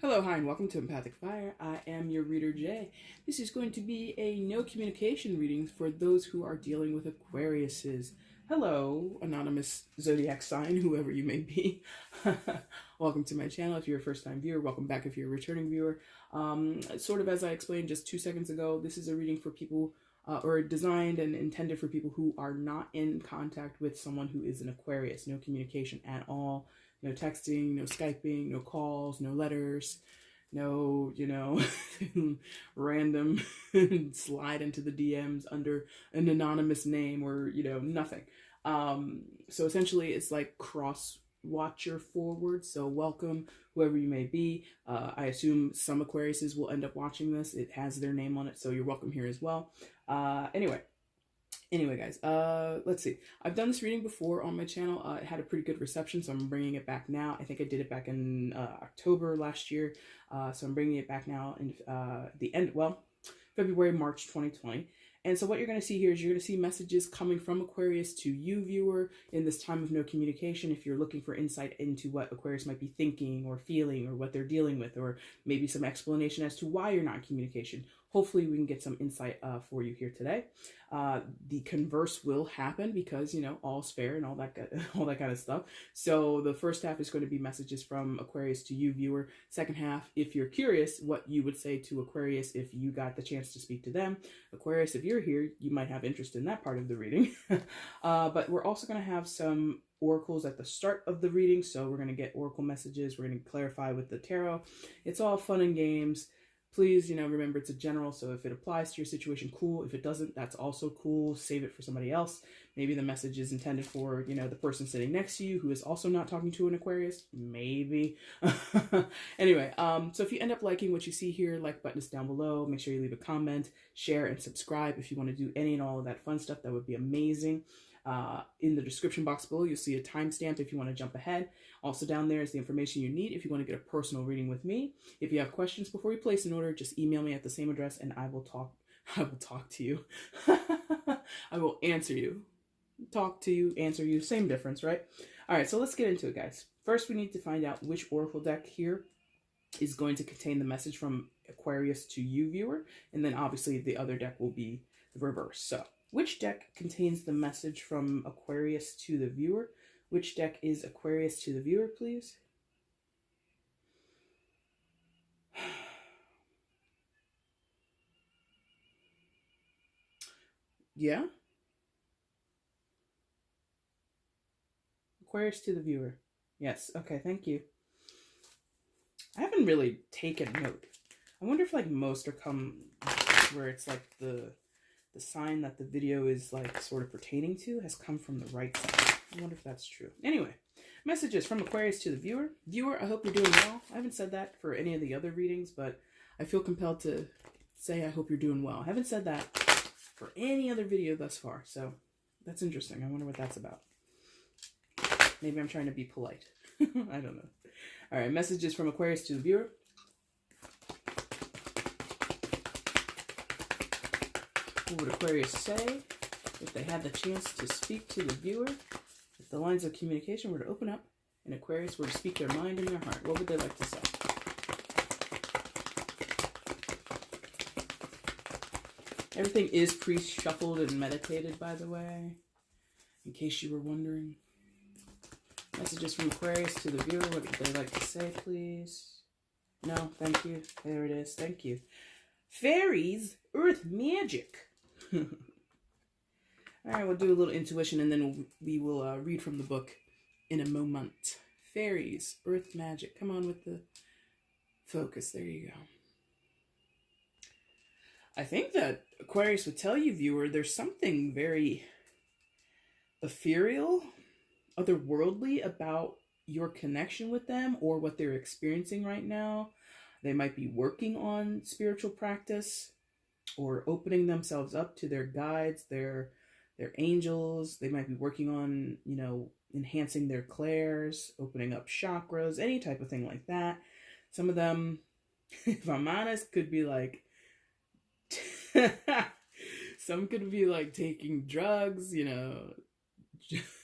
Hello, hi, and welcome to EmpathicFire. I am your reader, Jay. This is going to be a no communication reading for those who are dealing with Aquariuses. Hello, anonymous zodiac sign, whoever you may be. Welcome to my channel. If you're a first-time viewer, welcome back if you're a returning viewer. Sort of as I explained just 2 seconds ago, this is a reading for people or designed and intended for people who are not in contact with someone who is an Aquarius. No communication at all. No texting, no Skyping, no calls, no letters, no, random slide into the DMs under an anonymous name or, nothing. So essentially it's like cross watcher forward. So welcome, whoever you may be. I assume some Aquariuses will end up watching this. It has their name on it, so you're welcome here as well. Anyway, guys, let's see. I've done this reading before on my channel. It had a pretty good reception, so I'm bringing it back now. I think I did it back in October last year, so I'm bringing it back now in February, March 2020. And so what you're going to see here is you're going to see messages coming from Aquarius to you, viewer, in this time of no communication. If you're looking for insight into what Aquarius might be thinking or feeling or what they're dealing with, or maybe some explanation as to why you're not in communication, hopefully we can get some insight for you here today. The converse will happen because, all's fair and all that kind of stuff. So the first half is going to be messages from Aquarius to you, viewer. Second half, if you're curious, what you would say to Aquarius if you got the chance to speak to them. Aquarius, if you're here, you might have interest in that part of the reading. But we're also going to have some oracles at the start of the reading. So we're going to get oracle messages. We're going to clarify with the tarot. It's all fun and games. Please, remember it's a general, so if it applies to your situation, cool. If it doesn't, that's also cool. Save it for somebody else. Maybe the message is intended for, the person sitting next to you who is also not talking to an Aquarius. Maybe. Anyway, so if you end up liking what you see here, like button is down below. Make sure you leave a comment, share, and subscribe. If you want to do any and all of that fun stuff, that would be amazing. In the description box below, you'll see a timestamp if you want to jump ahead. Also down there is the information you need if you want to get a personal reading with me. If you have questions before you place an order, just email me at the same address and I will talk to you. I will answer you. Talk to you, answer you, same difference, right? All right, so let's get into it, guys. First, we need to find out which oracle deck here is going to contain the message from Aquarius to you, viewer, and then obviously the other deck will be the reverse. So which deck contains the message from Aquarius to the viewer? Which deck is Aquarius to the viewer, please? Yeah? Aquarius to the viewer. Yes. Okay, thank you. I haven't really taken note. I wonder if most are come where it's like the sign that the video is sort of pertaining to has come from the right side. I wonder if that's true. Anyway, messages from Aquarius to the viewer. Viewer, I hope you're doing well. I haven't said that for any of the other readings, but I feel compelled to say I hope you're doing well. I haven't said that for any other video thus far, so that's interesting. I wonder what that's about. Maybe I'm trying to be polite. I don't know. All right, messages from Aquarius to the viewer. What would Aquarius say if they had the chance to speak to the viewer? If the lines of communication were to open up and Aquarius were to speak their mind and their heart, what would they like to say? Everything is pre-shuffled and meditated, by the way, in case you were wondering. Messages from Aquarius to the viewer. What would they like to say, please? No, thank you. There it is. Thank you. Fairies, earth magic. All right, we'll do a little intuition and then we will read from the book in a moment. Fairies, earth magic. Come on with the focus. There you go. I think that Aquarius would tell you, viewer, there's something very ethereal, otherworldly about your connection with them or what they're experiencing right now. They might be working on spiritual practice or opening themselves up to their guides, their angels. They might be working on, enhancing their clairs, opening up chakras, any type of thing like that. Some of them, if I'm honest, could be some could be taking drugs,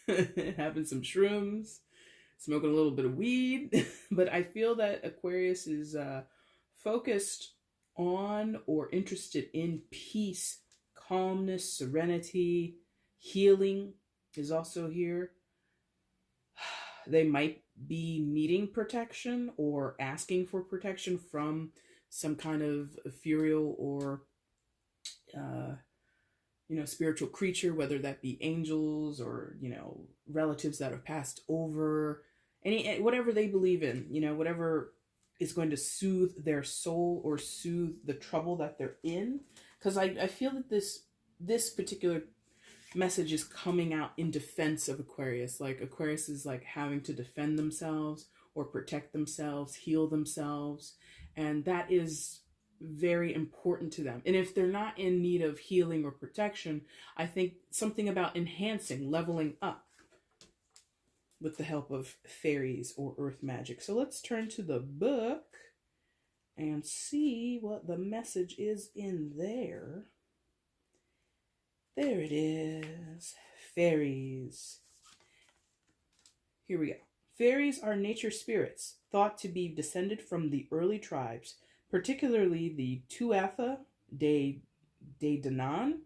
having some shrooms. smoking a little bit of weed. But I feel that Aquarius is focused on or interested in peace, calmness, serenity, healing is also here. They might be needing protection or asking for protection from some kind of ethereal or spiritual creature, whether that be angels or relatives that have passed over, whatever they believe in, whatever is going to soothe their soul or soothe the trouble that they're in. Because I feel that this particular message is coming out in defense of Aquarius. Like Aquarius is like having to defend themselves or protect themselves, heal themselves, and that is very important to them. And if they're not in need of healing or protection, I think something about enhancing, leveling up with the help of fairies or earth magic. So let's turn to the book and see what the message is in there. There it is. Fairies. Here we go. Fairies are nature spirits, thought to be descended from the early tribes, particularly the Tuatha De Danann,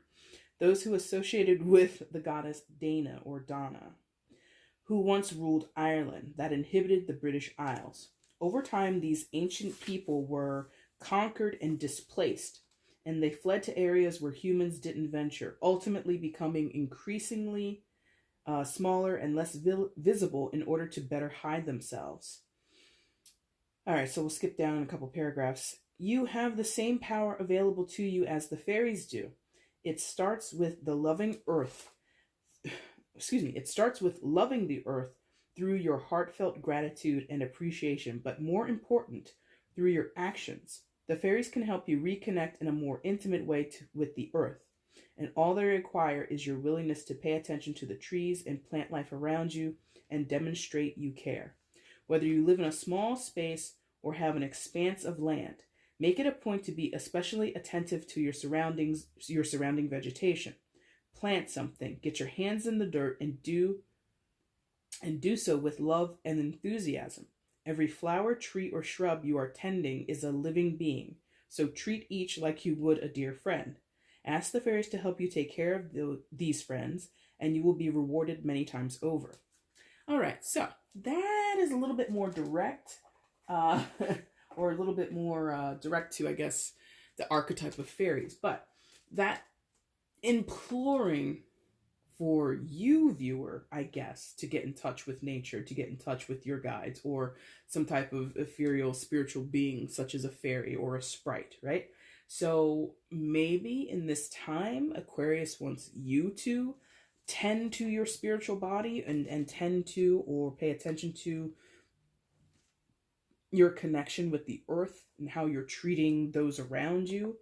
those who associated with the goddess Dana or Donna, who once ruled Ireland that inhabited the British Isles. Over time, these ancient people were conquered and displaced, and they fled to areas where humans didn't venture, ultimately becoming increasingly smaller and less visible in order to better hide themselves. All right, so we'll skip down a couple paragraphs. You have the same power available to you as the fairies do. It starts with the loving earth. It starts with loving the earth through your heartfelt gratitude and appreciation, but more important, through your actions. The fairies can help you reconnect in a more intimate way with the earth, and all they require is your willingness to pay attention to the trees and plant life around you and demonstrate you care. Whether you live in a small space or have an expanse of land, make it a point to be especially attentive to your surroundings, your surrounding vegetation. Plant something, get your hands in the dirt, and do so with love and enthusiasm. Every flower, tree, or shrub you are tending is a living being, so treat each like you would a dear friend. Ask the fairies to help you take care of these friends, and you will be rewarded many times over. All right, so that is a little bit more direct, or a little bit more direct to, I guess, the archetype of fairies. But that imploring for you, viewer, I guess, to get in touch with nature, to get in touch with your guides, or some type of ethereal spiritual being, such as a fairy or a sprite, right? So maybe in this time, Aquarius wants you to tend to your spiritual body and tend to or pay attention to your connection with the earth and how you're treating those around you.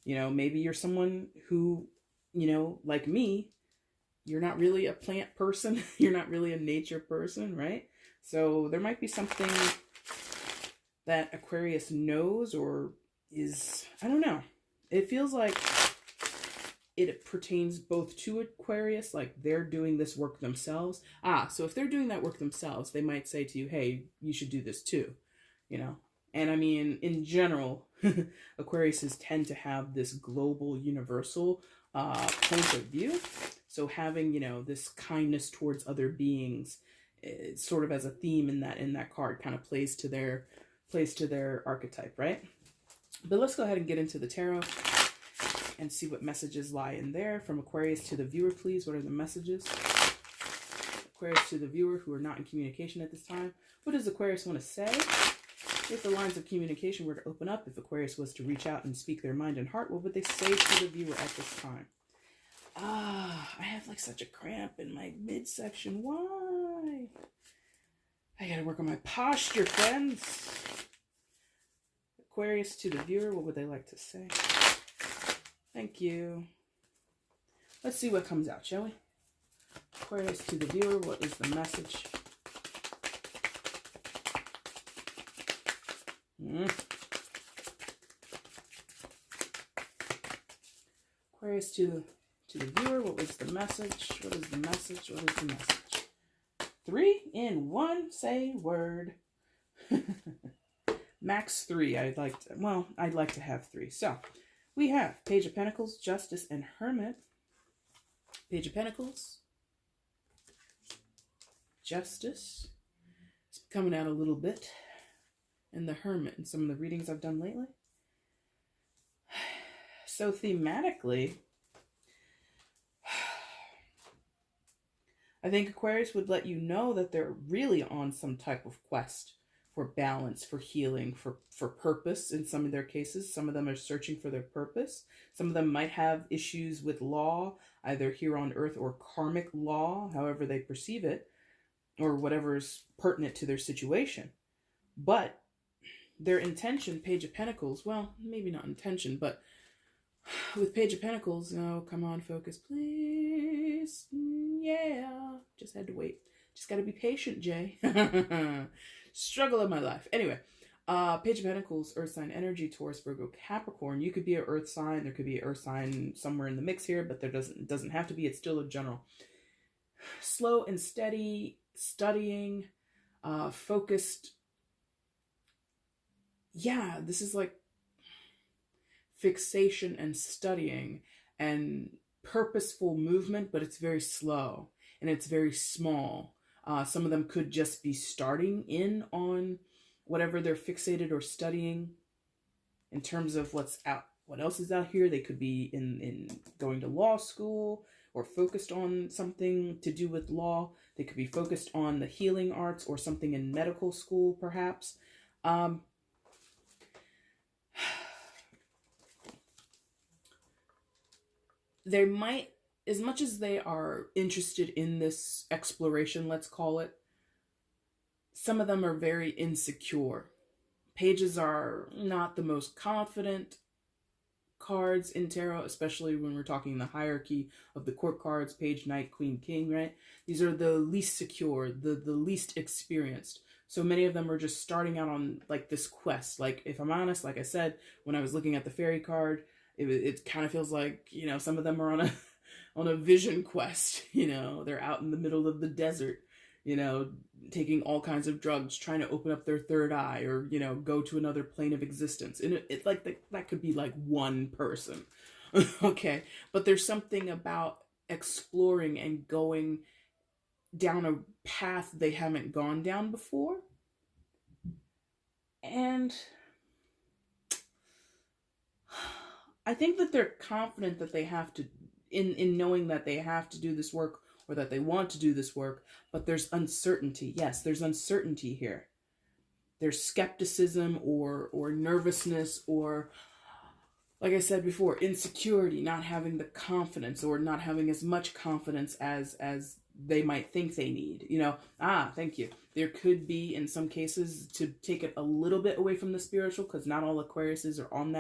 Maybe you're someone who, like me, you're not really a plant person. You're not really a nature person, right? So there might be something that Aquarius knows or is, I don't know. It feels like it pertains both to Aquarius, like they're doing this work themselves. So if they're doing that work themselves, they might say to you, hey, you should do this too, And I mean, in general, Aquariuses tend to have this global, universal point of view. So having, this kindness towards other beings, sort of as a theme in that card, kind of plays to their archetype, right? But let's go ahead and get into the tarot and see what messages lie in there. From Aquarius to the viewer, please. What are the messages? Aquarius to the viewer who are not in communication at this time. What does Aquarius want to say? If the lines of communication were to open up, if Aquarius was to reach out and speak their mind and heart, what would they say to the viewer at this time? I have like such a cramp in my midsection. Why? I gotta work on my posture, friends. Aquarius to the viewer, what would they like to say? Thank you. Let's see what comes out, shall we? Aquarius to the viewer, what is the message? Aquarius to the viewer, what was the message? What is the message? What is the message? 3? in one, say word. Max 3. I'd like to have 3. So we have Page of Pentacles, Justice, and Hermit. Page of Pentacles, Justice. It's coming out a little bit. And the Hermit in some of the readings I've done lately. So thematically, I think Aquarius would let you know that they're really on some type of quest for balance, for healing, for purpose in some of their cases. Some of them are searching for their purpose. Some of them might have issues with law, either here on Earth or karmic law, however they perceive it, or whatever is pertinent to their situation. But their intention, Page of Pentacles, well, maybe not intention, but with Page of Pentacles, oh, come on, focus, please. Yeah, just had to wait. Just got to be patient, Jay. Struggle of my life. Anyway, Page of Pentacles, Earth sign energy, Taurus, Virgo, Capricorn. You could be an Earth sign. There could be an Earth sign somewhere in the mix here, but there doesn't have to be. It's still a general. Slow and steady, studying, focused. Yeah, this is like fixation and studying and purposeful movement, but it's very slow and it's very small. Some of them could just be starting in on whatever they're fixated or studying in terms of what else is out here. They could be in going to law school or focused on something to do with law. They could be focused on the healing arts or something in medical school, perhaps. They might, as much as they are interested in this exploration, let's call it, some of them are very insecure. Pages are not the most confident cards in tarot, especially when we're talking the hierarchy of the court cards, Page, Knight, Queen, King, right? These are the least secure, the least experienced. So many of them are just starting out on like this quest. Like, if I'm honest, like I said, when I was looking at the fairy card, it kind of feels like, you know, some of them are on a vision quest. You know, they're out in the middle of the desert, you know, taking all kinds of drugs, trying to open up their third eye, or, you know, go to another plane of existence. And it like that could be like one person. Okay, but there's something about exploring and going down a path they haven't gone down before. And I think that they're confident that they have to, in knowing that they have to do this work, or that they want to do this work, but there's uncertainty. Yes, there's uncertainty here. There's skepticism or nervousness, or, like I said before, insecurity, not having the confidence, or not having as much confidence as they might think they need. You know, thank you. There could be, in some cases, to take it a little bit away from the spiritual, because not all Aquariuses are on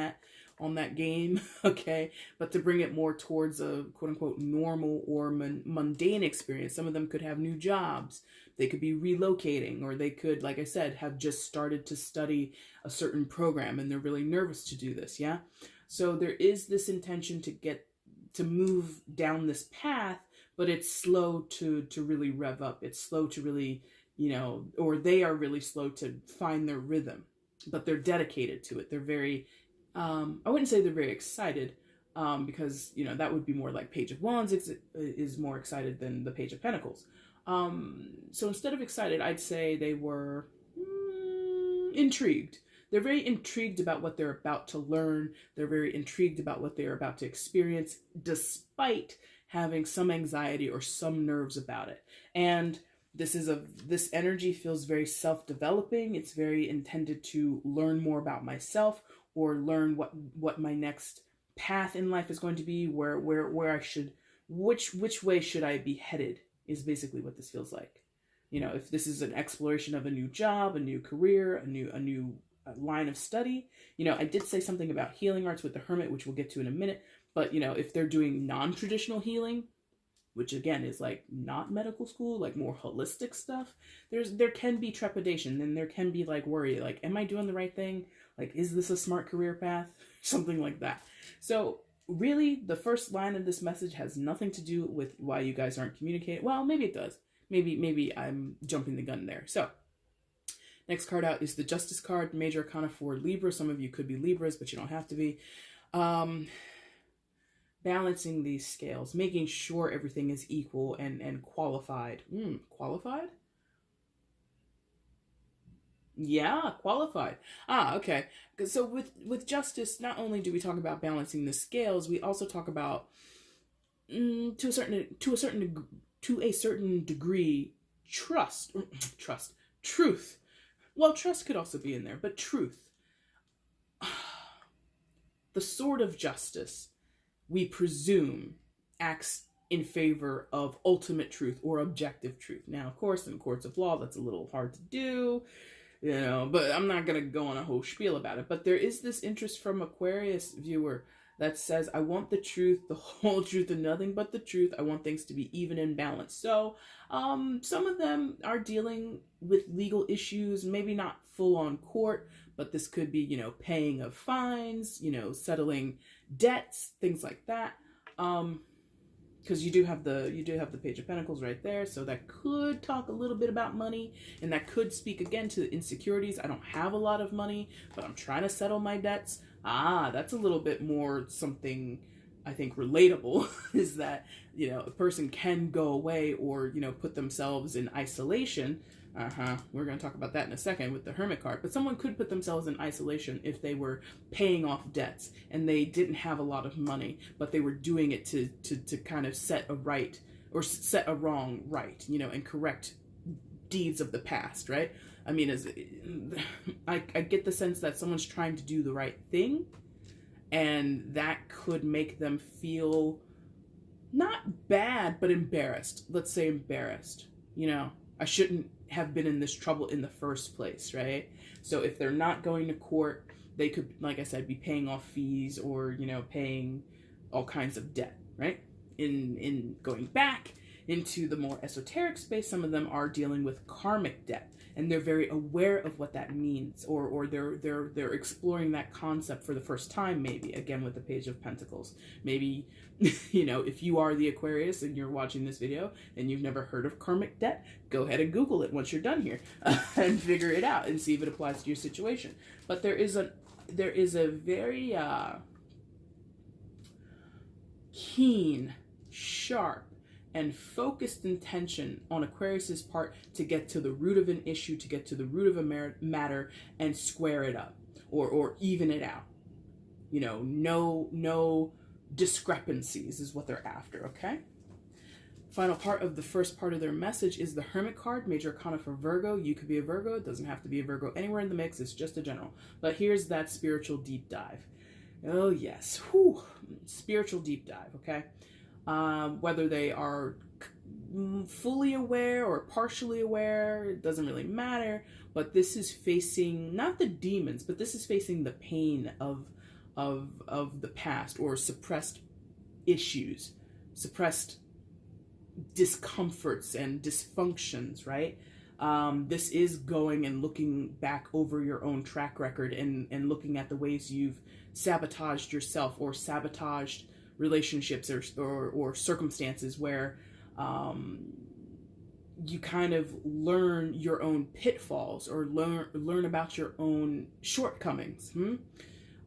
that game, okay? But to bring it more towards a quote-unquote normal or mundane experience. Some of them could have new jobs. They could be relocating, or they could, like I said, have just started to study a certain program and they're really nervous to do this, yeah? So there is this intention to move down this path, but it's slow to really rev up. It's slow to really, you know, or they are really slow to find their rhythm, but they're dedicated to it. They're very, I wouldn't say they're very excited, because, you know, that would be more like Page of Wands is more excited than the Page of Pentacles. So instead of excited, I'd say they were intrigued. They're very intrigued about what they're about to learn. They're very intrigued about what they're about to experience, despite having some anxiety or some nerves about it. And this energy feels very self-developing. It's very intended to learn more about myself, or learn what my next path in life is going to be, where I should, which way should I be headed, is basically what this feels like. You know, if this is an exploration of a new job, a new career, a new line of study. You know, I did say something about healing arts with the Hermit, which we'll get to in a minute. But, you know, if they're doing non-traditional healing, which again is like not medical school, like more holistic stuff, there can be trepidation, and there can be like worry, like, am I doing the right thing? Like, is this a smart career path? Something like that. So really, the first line of this message has nothing to do with why you guys aren't communicating. Well, maybe it does. maybe I'm jumping the gun there. So next card out is the Justice card, major arcana for Libra. Some of you could be Libras, but you don't have to be. Balancing these scales, making sure everything is equal and qualified. Qualified? Yeah, qualified. Okay. So with Justice, not only do we talk about balancing the scales, we also talk about to a certain degree truth. Well, trust could also be in there, but truth. The sword of justice, we presume, acts in favor of ultimate truth or objective truth. Now, of course, in courts of law, that's a little hard to do, but I'm not going to go on a whole spiel about it. But there is this interest from Aquarius viewer that says, I want the truth, the whole truth, and nothing but the truth. I want things to be even and balanced. So some of them are dealing with legal issues, maybe not full on court, but this could be, paying of fines, settling debts, things like that. Because you do have the Page of Pentacles right there, so that could talk a little bit about money, and that could speak again to insecurities. I don't have a lot of money, but I'm trying to settle my debts. That's a little bit more something I think relatable, is that, a person can go away or, put themselves in isolation. We're going to talk about that in a second with the Hermit card. But someone could put themselves in isolation if they were paying off debts and they didn't have a lot of money, but they were doing it to kind of set a right or set a wrong right, and correct deeds of the past, right? I mean, I get the sense that someone's trying to do the right thing, and that could make them feel not bad, but embarrassed. Let's say embarrassed. I shouldn't have been in this trouble in the first place, right? So if they're not going to court, they could, like I said, be paying off fees or, paying all kinds of debt, right? In going back into the more esoteric space, some of them are dealing with karmic debt, and they're very aware of what that means, or they're exploring that concept for the first time, maybe, again with the Page of Pentacles. Maybe, if you are the Aquarius and you're watching this video and you've never heard of karmic debt, go ahead and Google it once you're done here and figure it out and see if it applies to your situation. But there is a very keen, sharp, and focused intention on Aquarius's part to get to the root of an issue, to get to the root of a matter and square it up or even it out. No discrepancies is what they're after, okay? Final part of the first part of their message is the Hermit card, major arcana for Virgo. You could be a Virgo. It doesn't have to be a Virgo anywhere in the mix. It's just a general. But here's that spiritual deep dive. Oh, yes. Whew. Spiritual deep dive, okay? Whether they are fully aware or partially aware, it doesn't really matter. But this is facing not the demons, but this is facing the pain of the past, or suppressed issues, suppressed discomforts and dysfunctions, right? This is going and looking back over your own track record and looking at the ways you've sabotaged yourself or sabotaged relationships or circumstances where you kind of learn your own pitfalls or learn about your own shortcomings.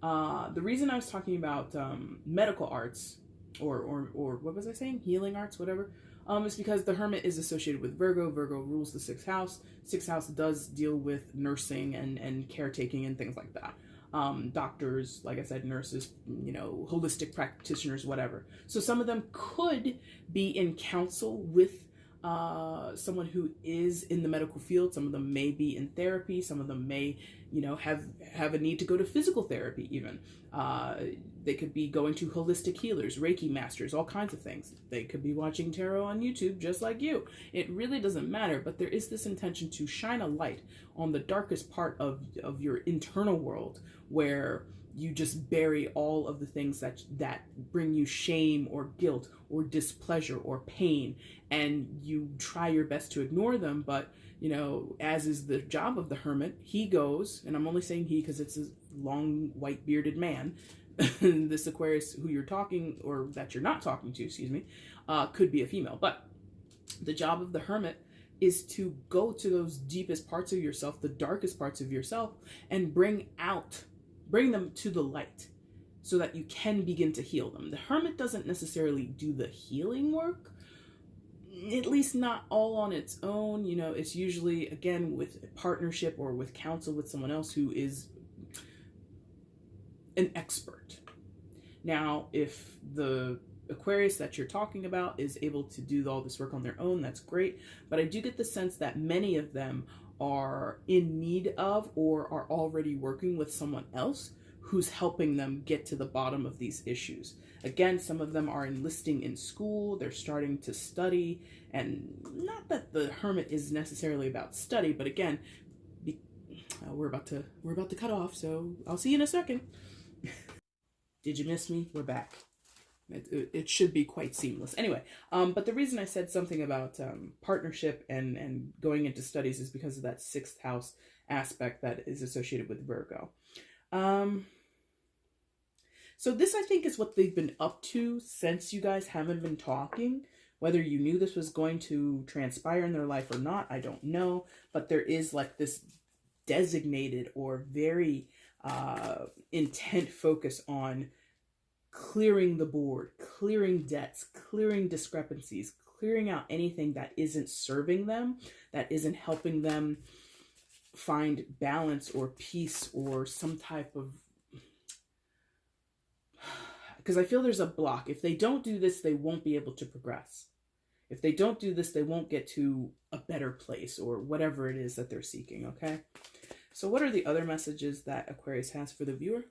The reason I was talking about medical arts or what was I saying? Healing arts, whatever. Is because the Hermit is associated with Virgo. Virgo rules the 6th house. 6th house does deal with nursing and caretaking and things like that. Doctors, like I said, nurses, holistic practitioners, whatever. So some of them could be in counsel with someone who is in the medical field. Some of them may be in therapy. Some of them may, have a need to go to physical therapy even. They could be going to holistic healers, Reiki masters, all kinds of things. They could be watching tarot on YouTube just like you. It really doesn't matter, but there is this intention to shine a light on the darkest part of your internal world, where you just bury all of the things that bring you shame or guilt or displeasure or pain, and you try your best to ignore them. But as is the job of the Hermit, he goes, and I'm only saying he because it's a long white bearded man. This Aquarius who you're talking, or that you're not talking to, excuse me, could be a female. But the job of the Hermit is to go to those deepest parts of yourself, the darkest parts of yourself, and bring them to the light so that you can begin to heal them. The hermit doesn't necessarily do the healing work, at least not all on its own. You know, it's usually, again, with a partnership or with counsel with someone else who is an expert. Now, if the Aquarius that you're talking about is able to do all this work on their own, that's great. But I do get the sense that many of them are in need of or are already working with someone else who's helping them get to the bottom of these issues. Again, some of them are enlisting in school, they're starting to study, and not that the hermit is necessarily about study, but again, we're about to cut off, so I'll see you in a second. Did you miss me? We're back. It should be quite seamless. Anyway, but the reason I said something about partnership and going into studies is because of that 6th house aspect that is associated with Virgo. So this, I think, is what they've been up to since you guys haven't been talking. Whether you knew this was going to transpire in their life or not, I don't know. But there is like this designated or very intent focus on clearing the board, clearing debts, clearing discrepancies, clearing out anything that isn't serving them, that isn't helping them find balance or peace or some type of... Because I feel there's a block. If they don't do this, they won't be able to progress. If they don't do this, they won't get to a better place or whatever it is that they're seeking, okay? So what are the other messages that Aquarius has for the viewer?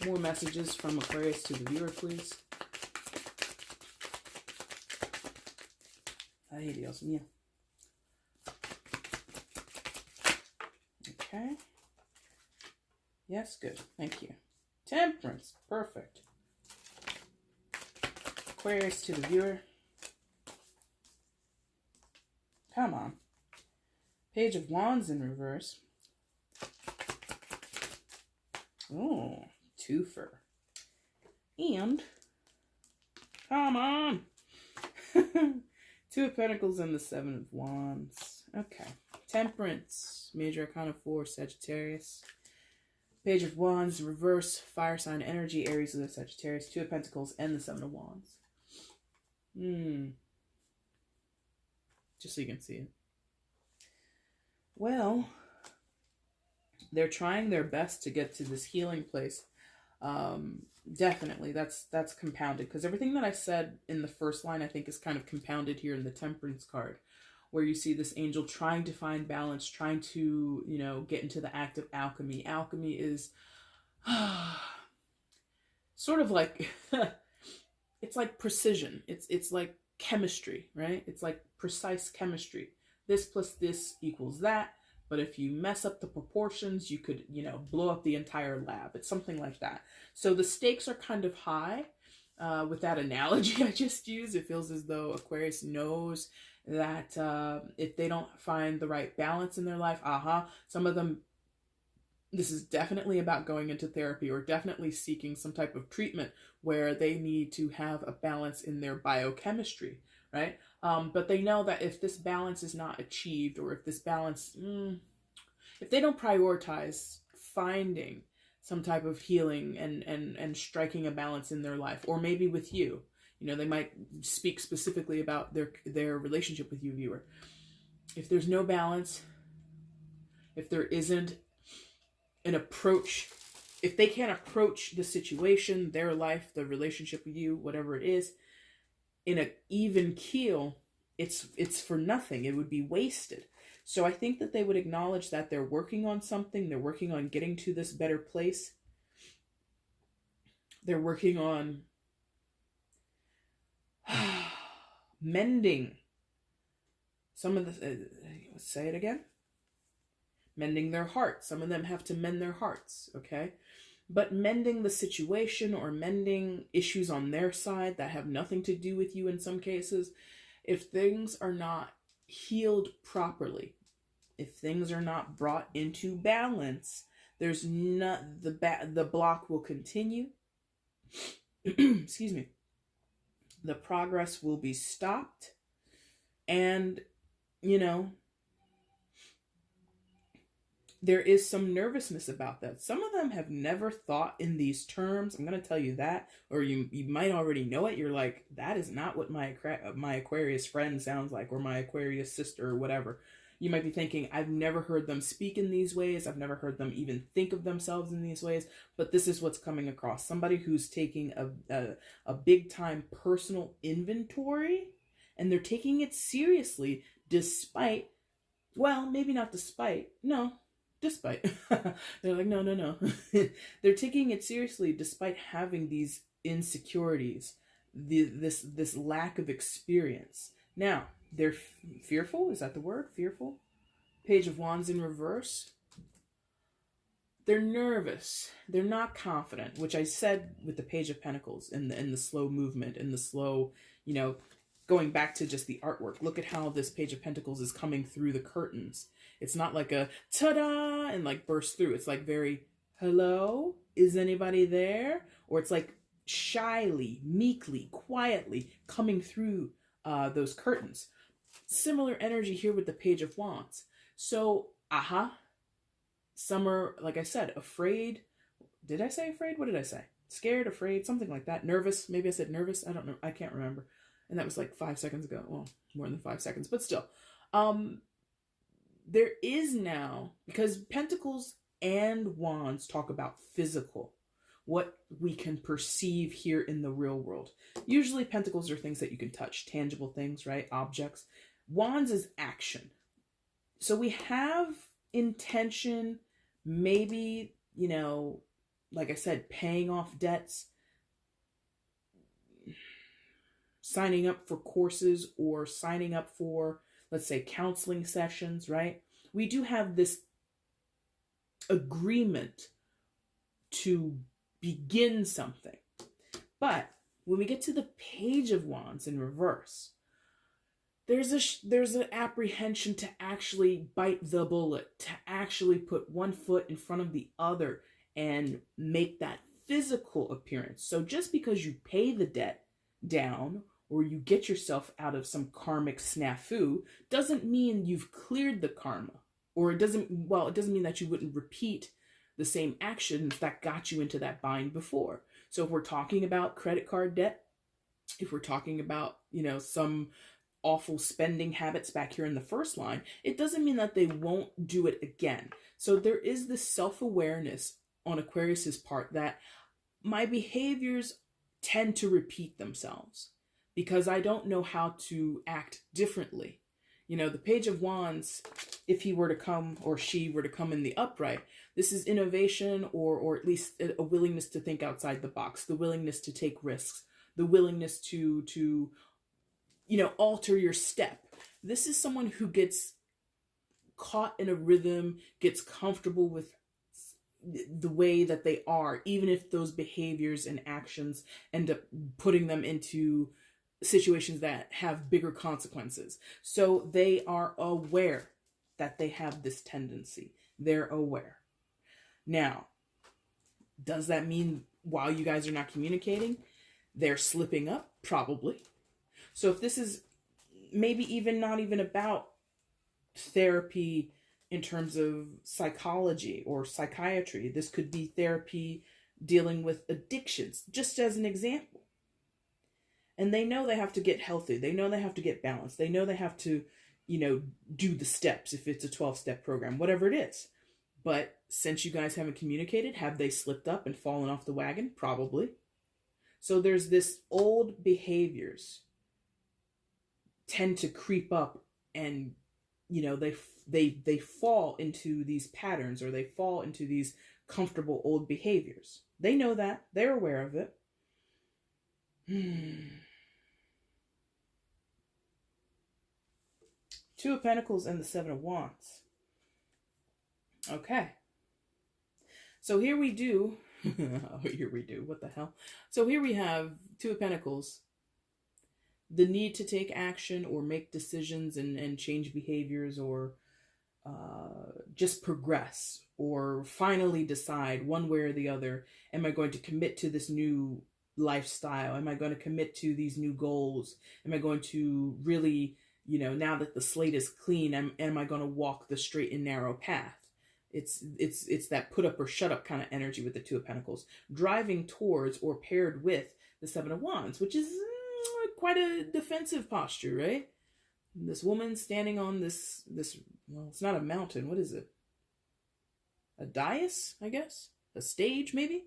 More messages from Aquarius to the viewer, please. Ay, Dios mío. Okay. Yes, good. Thank you. Temperance. Perfect. Aquarius to the viewer. Come on. Page of Wands in reverse. Oh, twofer. And, come on. 2 of Pentacles and the 7 of Wands. Okay. Temperance. Major Arcana 4, Sagittarius. Page of Wands, reverse, fire sign energy, Aries of the Sagittarius, 2 of Pentacles, and the 7 of Wands. Just so you can see it. Well, they're trying their best to get to this healing place. Definitely, that's compounded. Because everything that I said in the first line, I think, is kind of compounded here in the Temperance card. Where you see this angel trying to find balance, trying to, you know, get into the act of alchemy. Alchemy is sort of like, it's like precision. It's like chemistry, right? It's like precise chemistry. This plus this equals that. But if you mess up the proportions, you could, you know, blow up the entire lab. It's something like that. So the stakes are kind of high. With that analogy I just used, it feels as though Aquarius knows that if they don't find the right balance in their life, some of them, this is definitely about going into therapy or definitely seeking some type of treatment where they need to have a balance in their biochemistry, right? But they know that if this balance is not achieved, or if this balance, if they don't prioritize finding some type of healing and striking a balance in their life, or maybe with you, you know, they might speak specifically about their relationship with you, viewer. If there's no balance, if there isn't an approach, if they can't approach the situation, their life, the relationship with you, whatever it is, in an even keel, it's for nothing. It would be wasted. So I think that they would acknowledge that they're working on something. They're working on getting to this better place. They're working on mending some of the, let's say it again, mending their hearts. Some of them have to mend their hearts, okay? But mending the situation or mending issues on their side that have nothing to do with you in some cases, if things are not healed properly, if things are not brought into balance, there's not, the block will continue. Excuse me. The progress will be stopped. And, you know, there is some nervousness about that. Some of them have never thought in these terms. I'm going to tell you that, or you might already know it. You're like, that is not what my Aquarius friend sounds like, or my Aquarius sister, or whatever. You might be thinking, I've never heard them speak in these ways. I've never heard them even think of themselves in these ways. But this is what's coming across. Somebody who's taking a big time personal inventory, and they're taking it seriously despite, well, maybe not despite, no, despite. They're like, no. They're taking it seriously despite having these insecurities, this lack of experience. Now, they're fearful. Is that the word? Fearful? Page of Wands in reverse. They're nervous. They're not confident, which I said with the Page of Pentacles and the slow movement and the slow, you know, going back to just the artwork. Look at how this Page of Pentacles is coming through the curtains. It's not like a ta-da and like burst through. It's like very, hello, is anybody there? Or it's like shyly, meekly, quietly coming through those curtains. Similar energy here with the Page of Wands. So, some are, like I said, afraid. Did I say afraid? What did I say? Scared, afraid, something like that. Nervous. Maybe I said nervous. I don't know. I can't remember. And that was like 5 seconds ago. Well, more than 5 seconds, but still. There is now, because Pentacles and Wands talk about physical, what we can perceive here in the real world. Usually Pentacles are things that you can touch, tangible things, right? Objects. Wands is action. So we have intention, maybe, you know, like I said, paying off debts, signing up for courses, or signing up for, let's say, counseling sessions, right? We do have this agreement to begin something. But when we get to the Page of Wands in reverse, there's an apprehension to actually bite the bullet, to actually put one foot in front of the other and make that physical appearance. So just because you pay the debt down, or you get yourself out of some karmic snafu, doesn't mean you've cleared the karma. Or it doesn't mean that you wouldn't repeat the same actions that got you into that bind before. So if we're talking about credit card debt, if we're talking about, you know, some awful spending habits back here in the first line, it doesn't mean that they won't do it again. So there is this self-awareness on Aquarius's part that my behaviors tend to repeat themselves, because I don't know how to act differently. You know, the Page of Wands, if he were to come, or she were to come in the upright, this is innovation, or at least a willingness to think outside the box, the willingness to take risks, the willingness to you know, alter your step. This is someone who gets caught in a rhythm, gets comfortable with the way that they are, even if those behaviors and actions end up putting them into situations that have bigger consequences. So they are aware that they have this tendency. They're aware. Now, does that mean while you guys are not communicating, they're slipping up? Probably. So if this is maybe even not even about therapy in terms of psychology or psychiatry, this could be therapy dealing with addictions, just as an example. And they know they have to get healthy. They know they have to get balanced. They know they have to, you know, do the steps if it's a 12-step program, whatever it is. But since you guys haven't communicated, have they slipped up and fallen off the wagon? Probably. So there's this old behaviors tend to creep up, and, you know, they fall into these patterns, or they fall into these comfortable old behaviors. They know that. They're aware of it. Two of Pentacles and the Seven of Wands. Okay. So here we do. Here we do. What the hell? So here we have Two of Pentacles. The need to take action or make decisions and change behaviors, or just progress, or finally decide one way or the other. Am I going to commit to this new lifestyle? Am I going to commit to these new goals? Am I going to really, now that the slate is clean, am I going to walk the straight and narrow path? It's that put up or shut up kind of energy with the Two of Pentacles, driving towards or paired with the Seven of Wands, which is quite a defensive posture, right? This woman standing on this, well, it's not a mountain. What is it? A dais, I guess? A stage, maybe?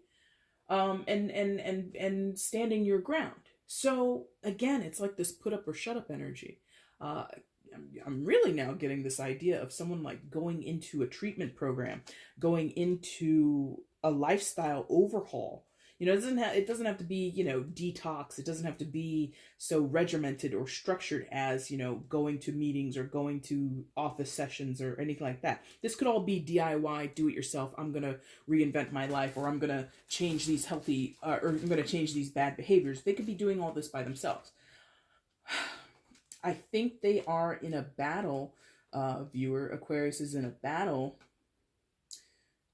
And standing your ground. So again, it's like this put up or shut up energy. I'm really now getting this idea of someone like going into a treatment program, going into a lifestyle overhaul. It doesn't have to be, detox. It doesn't have to be so regimented or structured as, going to meetings or going to office sessions or anything like that. This could all be DIY, do it yourself. I'm going to reinvent my life, or I'm going to change these healthy, or I'm going to change these bad behaviors. They could be doing all this by themselves. I think they are in a battle, viewer. Aquarius is in a battle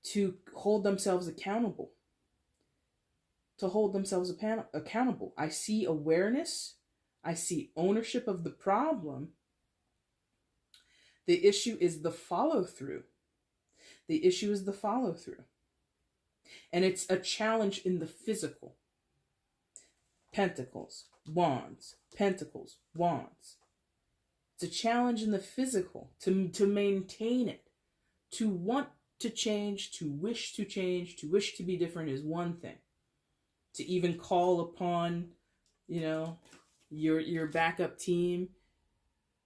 to hold themselves accountable. Accountable. I see awareness. I see ownership of the problem. The issue is the follow through. And it's a challenge in the physical. Pentacles, Wands, Pentacles, Wands. It's a challenge in the physical to maintain it. To want to change, to wish to be different is one thing. To even call upon, your backup team,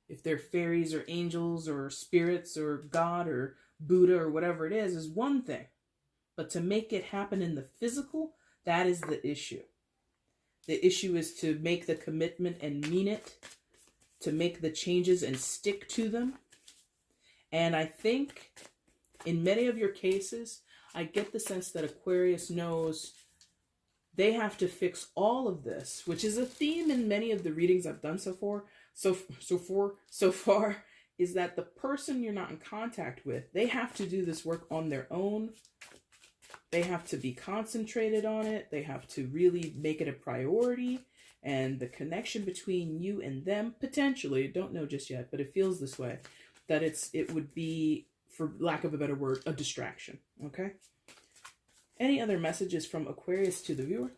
if they're fairies or angels or spirits or God or Buddha or whatever it is one thing. But to make it happen in the physical, that is the issue. The issue is to make the commitment and mean it, to make the changes and stick to them. And I think in many of your cases, I get the sense that Aquarius knows they have to fix all of this, which is a theme in many of the readings I've done so far, is that the person you're not in contact with, they have to do this work on their own. They have to be concentrated on it. They have to really make it a priority. And the connection between you and them, potentially, don't know just yet, but it feels this way, that it would be, for lack of a better word, a distraction. Okay? Any other messages from Aquarius to the viewer?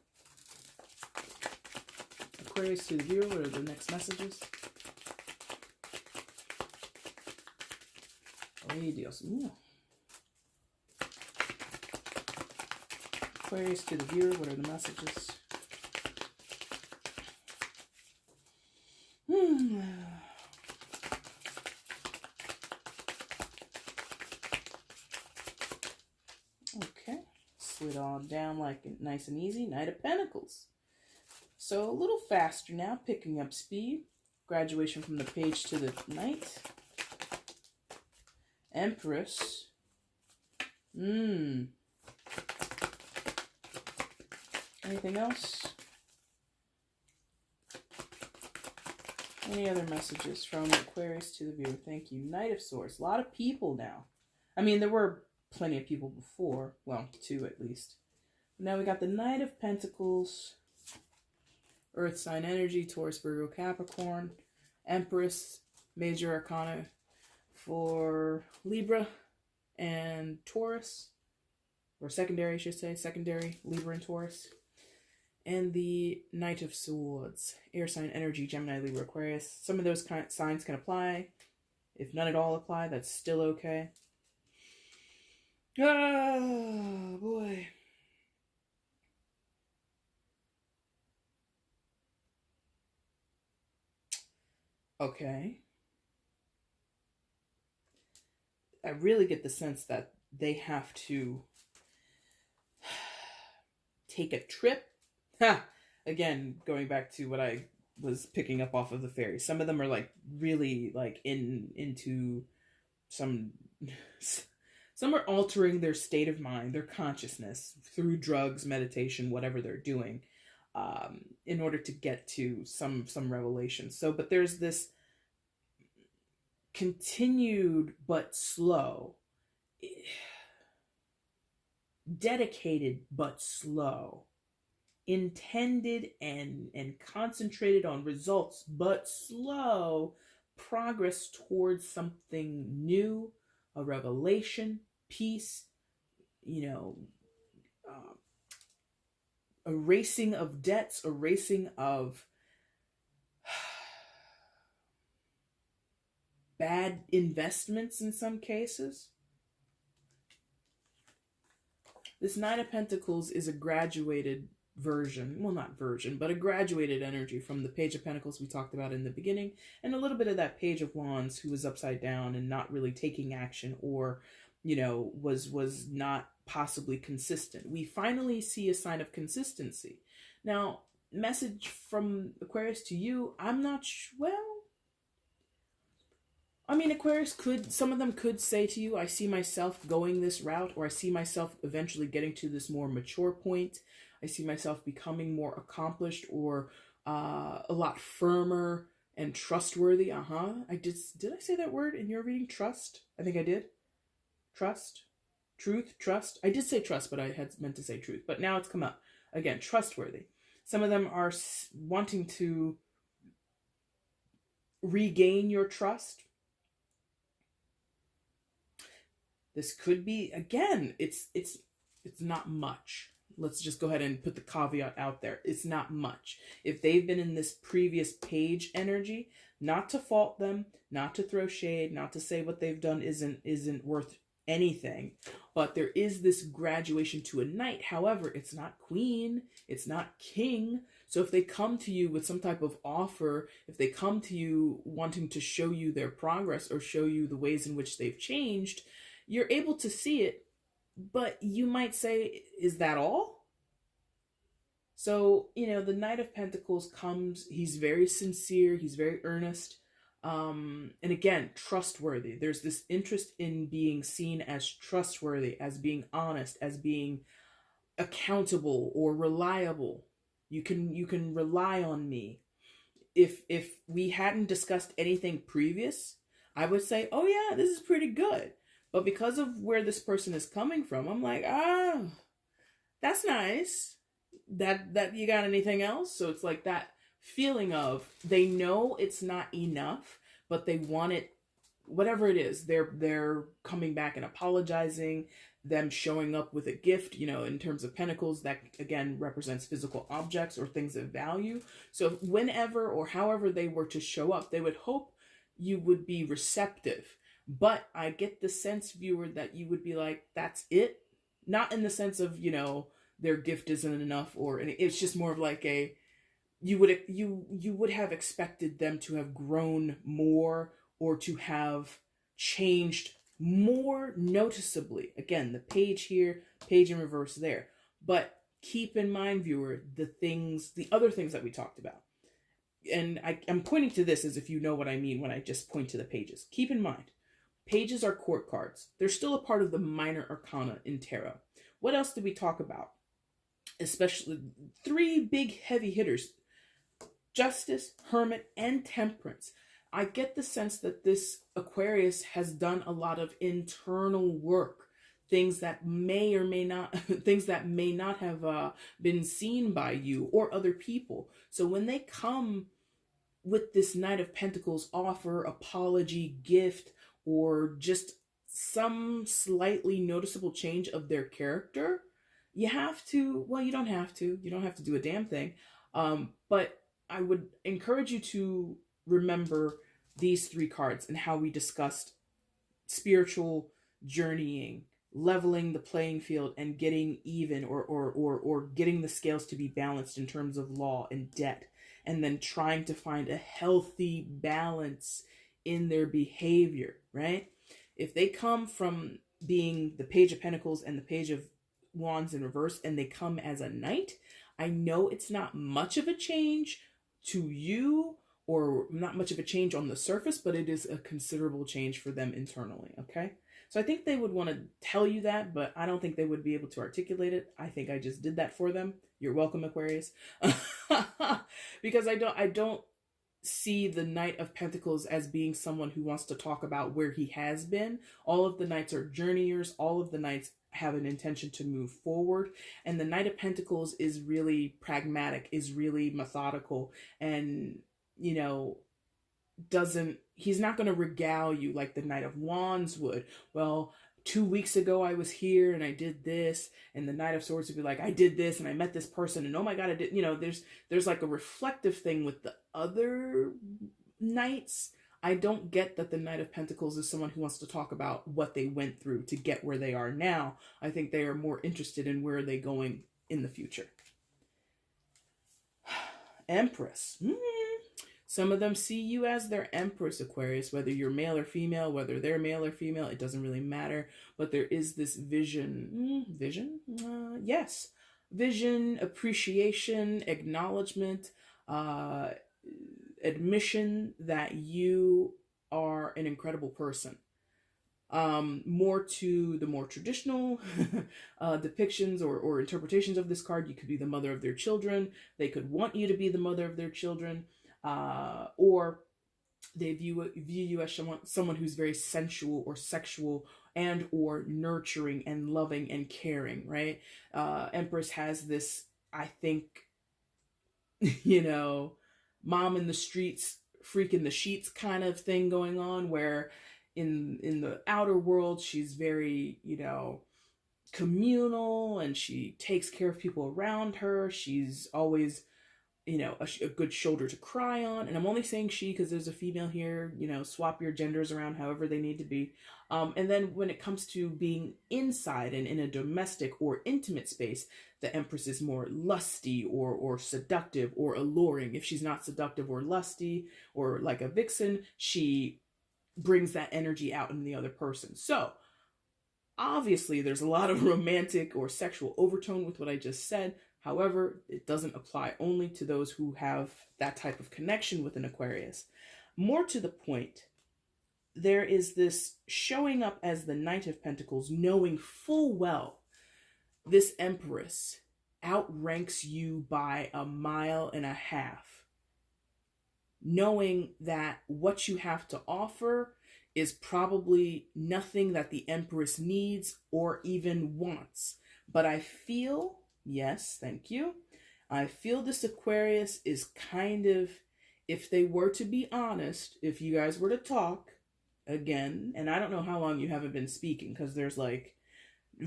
Aquarius to the viewer, what are the next messages? Ay, Dios mío. Aquarius to the viewer, what are the messages? Okay, slid on down like nice and easy. Knight of Pentacles. So a little faster now, picking up speed. Graduation from the page to the Knight. Empress. Anything else? Any other messages from Aquarius to the viewer? Thank you. Knight of Swords. A lot of people now. I mean, there were plenty of people before. Well, two at least. Now we got the Knight of Pentacles. Earth sign energy. Taurus, Virgo, Capricorn. Empress. Major Arcana for Libra and Taurus. Or secondary, I should say. Secondary, Libra and Taurus. And the Knight of Swords, air sign energy, Gemini, Libra, Aquarius. Some of those signs can apply. If none at all apply, that's still okay. Oh, boy. Okay. I really get the sense that they have to take a trip. Again, going back to what I was picking up off of the fairies. Some of them are like really like into some are altering their state of mind, their consciousness through drugs, meditation, whatever they're doing, in order to get to some revelation. So, but there's this continued but slow, dedicated but slow, intended and concentrated on results but slow progress towards something new, a revelation, peace, you know, erasing of debts, erasing of bad investments in some cases. This Nine of Pentacles is a graduated version, well, not version, but a graduated energy from the Page of Pentacles we talked about in the beginning, and a little bit of that Page of Wands who was upside down and not really taking action, or, you know, was not possibly consistent. We finally see a sign of consistency. Now, message from Aquarius to you, I'm not well, I mean, Aquarius some of them could say to you, I see myself going this route, or I see myself eventually getting to this more mature point. I see myself becoming more accomplished, or a lot firmer and trustworthy. Did I say that word in your reading? Trust? I think I did. Trust? Truth? Trust? I did say trust, but I had meant to say truth. But now it's come up. Again, trustworthy. Some of them are wanting to regain your trust. This could be, again, it's not much. Let's just go ahead and put the caveat out there. It's not much. If they've been in this previous page energy, not to fault them, not to throw shade, not to say what they've done isn't worth anything, but there is this graduation to a knight. However, it's not queen, it's not king. So if they come to you with some type of offer, if they come to you wanting to show you their progress or show you the ways in which they've changed, you're able to see it, but you might say, is that all? So, you know, the Knight of Pentacles comes, he's very sincere, he's very earnest, and again, trustworthy. There's this interest in being seen as trustworthy, as being honest, as being accountable or reliable. You can rely on me. If we hadn't discussed anything previous, I would say, oh yeah, this is pretty good. But because of where this person is coming from, I'm like, that's nice. That you got anything else? So it's like that feeling of, they know it's not enough, but they want it, whatever it is. They're coming back and apologizing, them showing up with a gift, you know, in terms of Pentacles, that again represents physical objects or things of value. So whenever or however they were to show up, they would hope you would be receptive. But I get the sense, viewer, that you would be like, that's it. Not in the sense of, you know, their gift isn't enough, or it's just more of like you would have expected them to have grown more, or to have changed more noticeably. Again, the page here, page in reverse there. But keep in mind, viewer, the other things that we talked about. And I'm pointing to this as if you know what I mean when I just point to the pages. Keep in mind, pages are court cards. They're still a part of the minor arcana in tarot. What else did we talk about? Especially 3 big heavy hitters: Justice, Hermit, and Temperance. I get the sense that this Aquarius has done a lot of internal work, things that may or may not, things that may not have been seen by you or other people. So when they come with this Knight of Pentacles offer, apology, gift, or just some slightly noticeable change of their character, you have to, well, you don't have to do a damn thing. But I would encourage you to remember these 3 cards and how we discussed spiritual journeying, leveling the playing field, and getting even, or getting the scales to be balanced in terms of law and debt, and then trying to find a healthy balance in their behavior, right? If they come from being the Page of Pentacles and the Page of Wands in reverse, and they come as a knight, I know it's not much of a change to you, or not much of a change on the surface, but it is a considerable change for them internally, okay? So I think they would want to tell you that, but I don't think they would be able to articulate it. I think I just did that for them. You're welcome, Aquarius. Because I don't see the Knight of Pentacles as being someone who wants to talk about where he has been. All of the knights are journeyers. All of the knights have an intention to move forward. And the Knight of Pentacles is really pragmatic, is really methodical, and, you know, doesn't he's not going to regale you like the Knight of Wands would. Well, 2 weeks ago I was here and I did this, and the Knight of Swords would be like, I did this and I met this person, and oh my god, I did, you know, there's like a reflective thing with the other knights. I don't get that the Knight of Pentacles is someone who wants to talk about what they went through to get where they are now. I think they are more interested in where are they going in the future. Empress. Some of them see you as their Empress, Aquarius, whether you're male or female, whether they're male or female, it doesn't really matter. But there is this vision. Yes. Vision, appreciation, acknowledgement, admission that you are an incredible person. More to the more traditional depictions or interpretations of this card, you could be the mother of their children. They could want you to be the mother of their children, or they view you as someone who's very sensual or sexual and or nurturing and loving and caring, right? Empress has this, I think, you know, mom in the streets, freak in the sheets kind of thing going on, where in the outer world she's very, you know, communal, and she takes care of people around her. She's always, you know, a good shoulder to cry on. And I'm only saying she because there's a female here, you know, swap your genders around however they need to be. And then when it comes to being inside and in a domestic or intimate space, the Empress is more lusty or seductive or alluring. If she's not seductive or lusty or like a vixen, she brings that energy out in the other person. So obviously there's a lot of romantic or sexual overtone with what I just said. However, it doesn't apply only to those who have that type of connection with an Aquarius. More to the point, there is this showing up as the Knight of Pentacles, knowing full well this Empress outranks you by 1.5 miles, knowing that what you have to offer is probably nothing that the Empress needs or even wants. But I feel, yes, thank you, I feel this Aquarius is kind of, if they were to be honest, if you guys were to talk again, and I don't know how long you haven't been speaking because there's like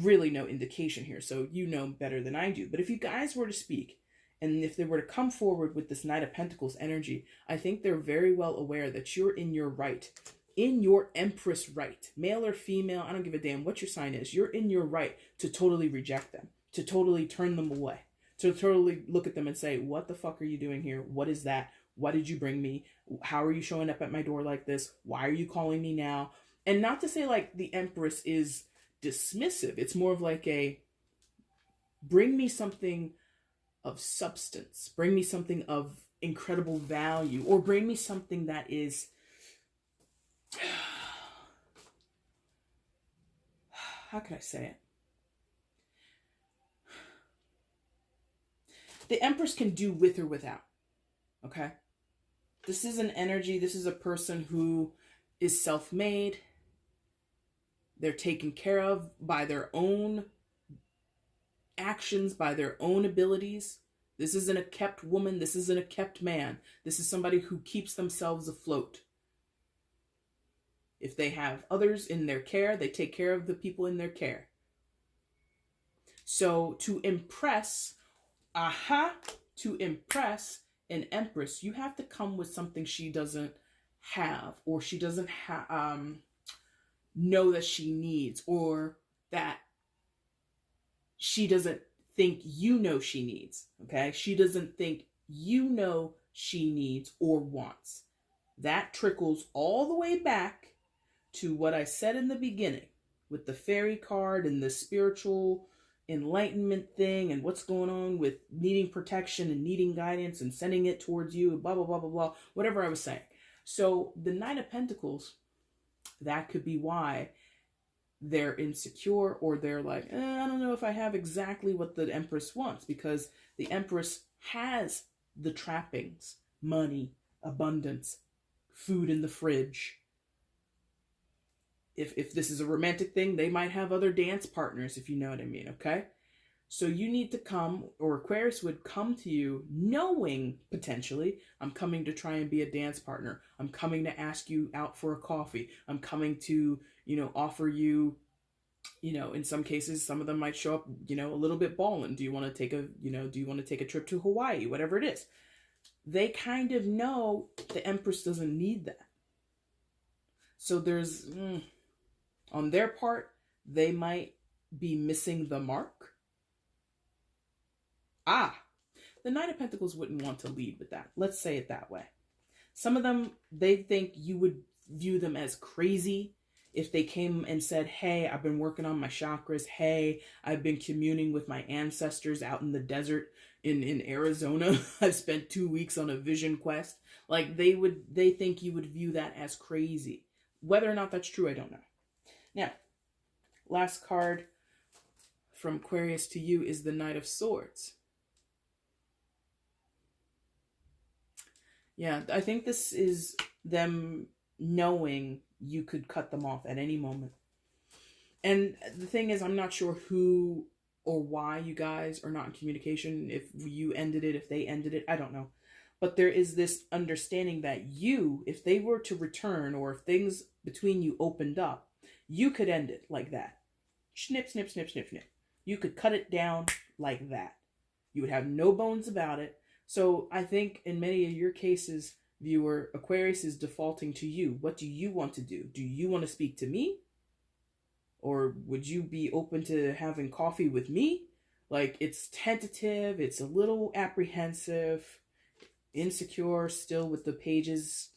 really no indication here, so you know better than I do. But if you guys were to speak, and if they were to come forward with this Knight of Pentacles energy, I think they're very well aware that you're in your right, in your Empress right, male or female, I don't give a damn what your sign is. You're in your right to totally reject them, to totally turn them away, to totally look at them and say, what the fuck are you doing here? What is that? Why did you bring me? How are you showing up at my door like this? Why are you calling me now? And not to say like the Empress is dismissive. It's more of like a, bring me something of substance. Bring me something of incredible value. Or bring me something that is, how can I say it? The Empress can do with or without. Okay? This is an energy, this is a person who is self-made. They're taken care of by their own actions, by their own abilities. This isn't a kept woman. This isn't a kept man. This is somebody who keeps themselves afloat. If they have others in their care, they take care of the people in their care. So to impress, to impress an Empress, you have to come with something she doesn't have, or she doesn't know that she needs, or that she doesn't think you know she needs, okay? She doesn't think you know she needs or wants. That trickles all the way back to what I said in the beginning with the fairy card and the spiritual enlightenment thing and what's going on with needing protection and needing guidance and sending it towards you, blah, blah, blah, blah, blah, whatever I was saying. So the Knight of Pentacles, that could be why they're insecure, or they're like, I don't know if I have exactly what the Empress wants, because the Empress has the trappings, money, abundance, food in the fridge. If this is a romantic thing, they might have other dance partners, if you know what I mean, okay? So you need to come, or Aquarius would come to you knowing potentially, I'm coming to try and be a dance partner. I'm coming to ask you out for a coffee. I'm coming to, offer you, in some cases, some of them might show up, a little bit balling. Do you want to take a trip to Hawaii? Whatever it is. They kind of know the Empress doesn't need that. So there's, on their part, they might be missing the mark. The Knight of Pentacles wouldn't want to lead with that. Let's say it that way. Some of them, they think you would view them as crazy if they came and said, hey, I've been working on my chakras. Hey, I've been communing with my ancestors out in the desert in Arizona. I've spent 2 weeks on a vision quest. Like they think you would view that as crazy. Whether or not that's true, I don't know. Now, last card from Aquarius to you is the Knight of Swords. Yeah, I think this is them knowing you could cut them off at any moment. And the thing is, I'm not sure who or why you guys are not in communication. If you ended it, if they ended it, I don't know. But there is this understanding that you, if they were to return or if things between you opened up, you could end it like that. Snip, snip, snip, snip, snip. You could cut it down like that. You would have no bones about it. So I think in many of your cases, viewer, Aquarius is defaulting to you. What do you want to do? Do you want to speak to me? Or would you be open to having coffee with me? Like, it's tentative, it's a little apprehensive, insecure, still with the pages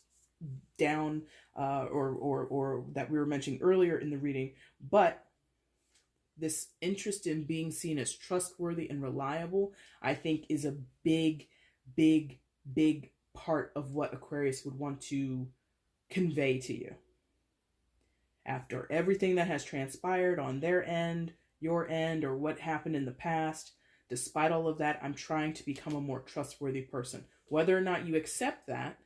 down, or that we were mentioning earlier in the reading. But this interest in being seen as trustworthy and reliable, I think, is a big part of what Aquarius would want to convey to you. After everything that has transpired on their end, your end, or what happened in the past, despite all of that, I'm trying to become a more trustworthy person. Whether or not you accept that,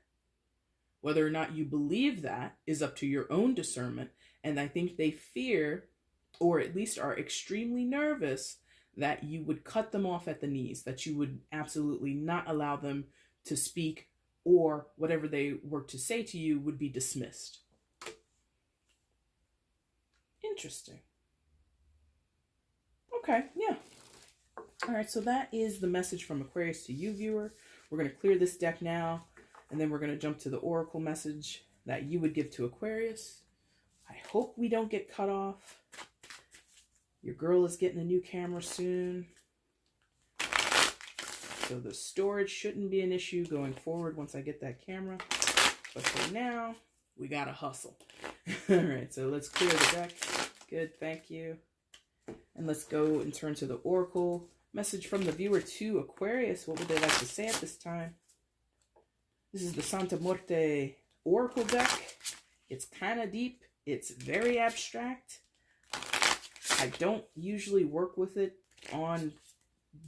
whether or not you believe that, is up to your own discernment. And I think they fear, or at least are extremely nervous, that you would cut them off at the knees, that you would absolutely not allow them to speak, or whatever they were to say to you would be dismissed. Interesting. Okay, yeah. All right, so that is the message from Aquarius to you, viewer. We're going to clear this deck now, and then we're going to jump to the oracle message that you would give to Aquarius. I hope we don't get cut off. Your girl is getting a new camera soon, so the storage shouldn't be an issue going forward once I get that camera. But for now, we gotta hustle. All right, so let's clear the deck. Good, thank you. And let's go and turn to the oracle message from the viewer to Aquarius. What would they like to say at this time? This is the Santa Muerte oracle deck. It's kind of deep. It's very abstract. I don't usually work with it on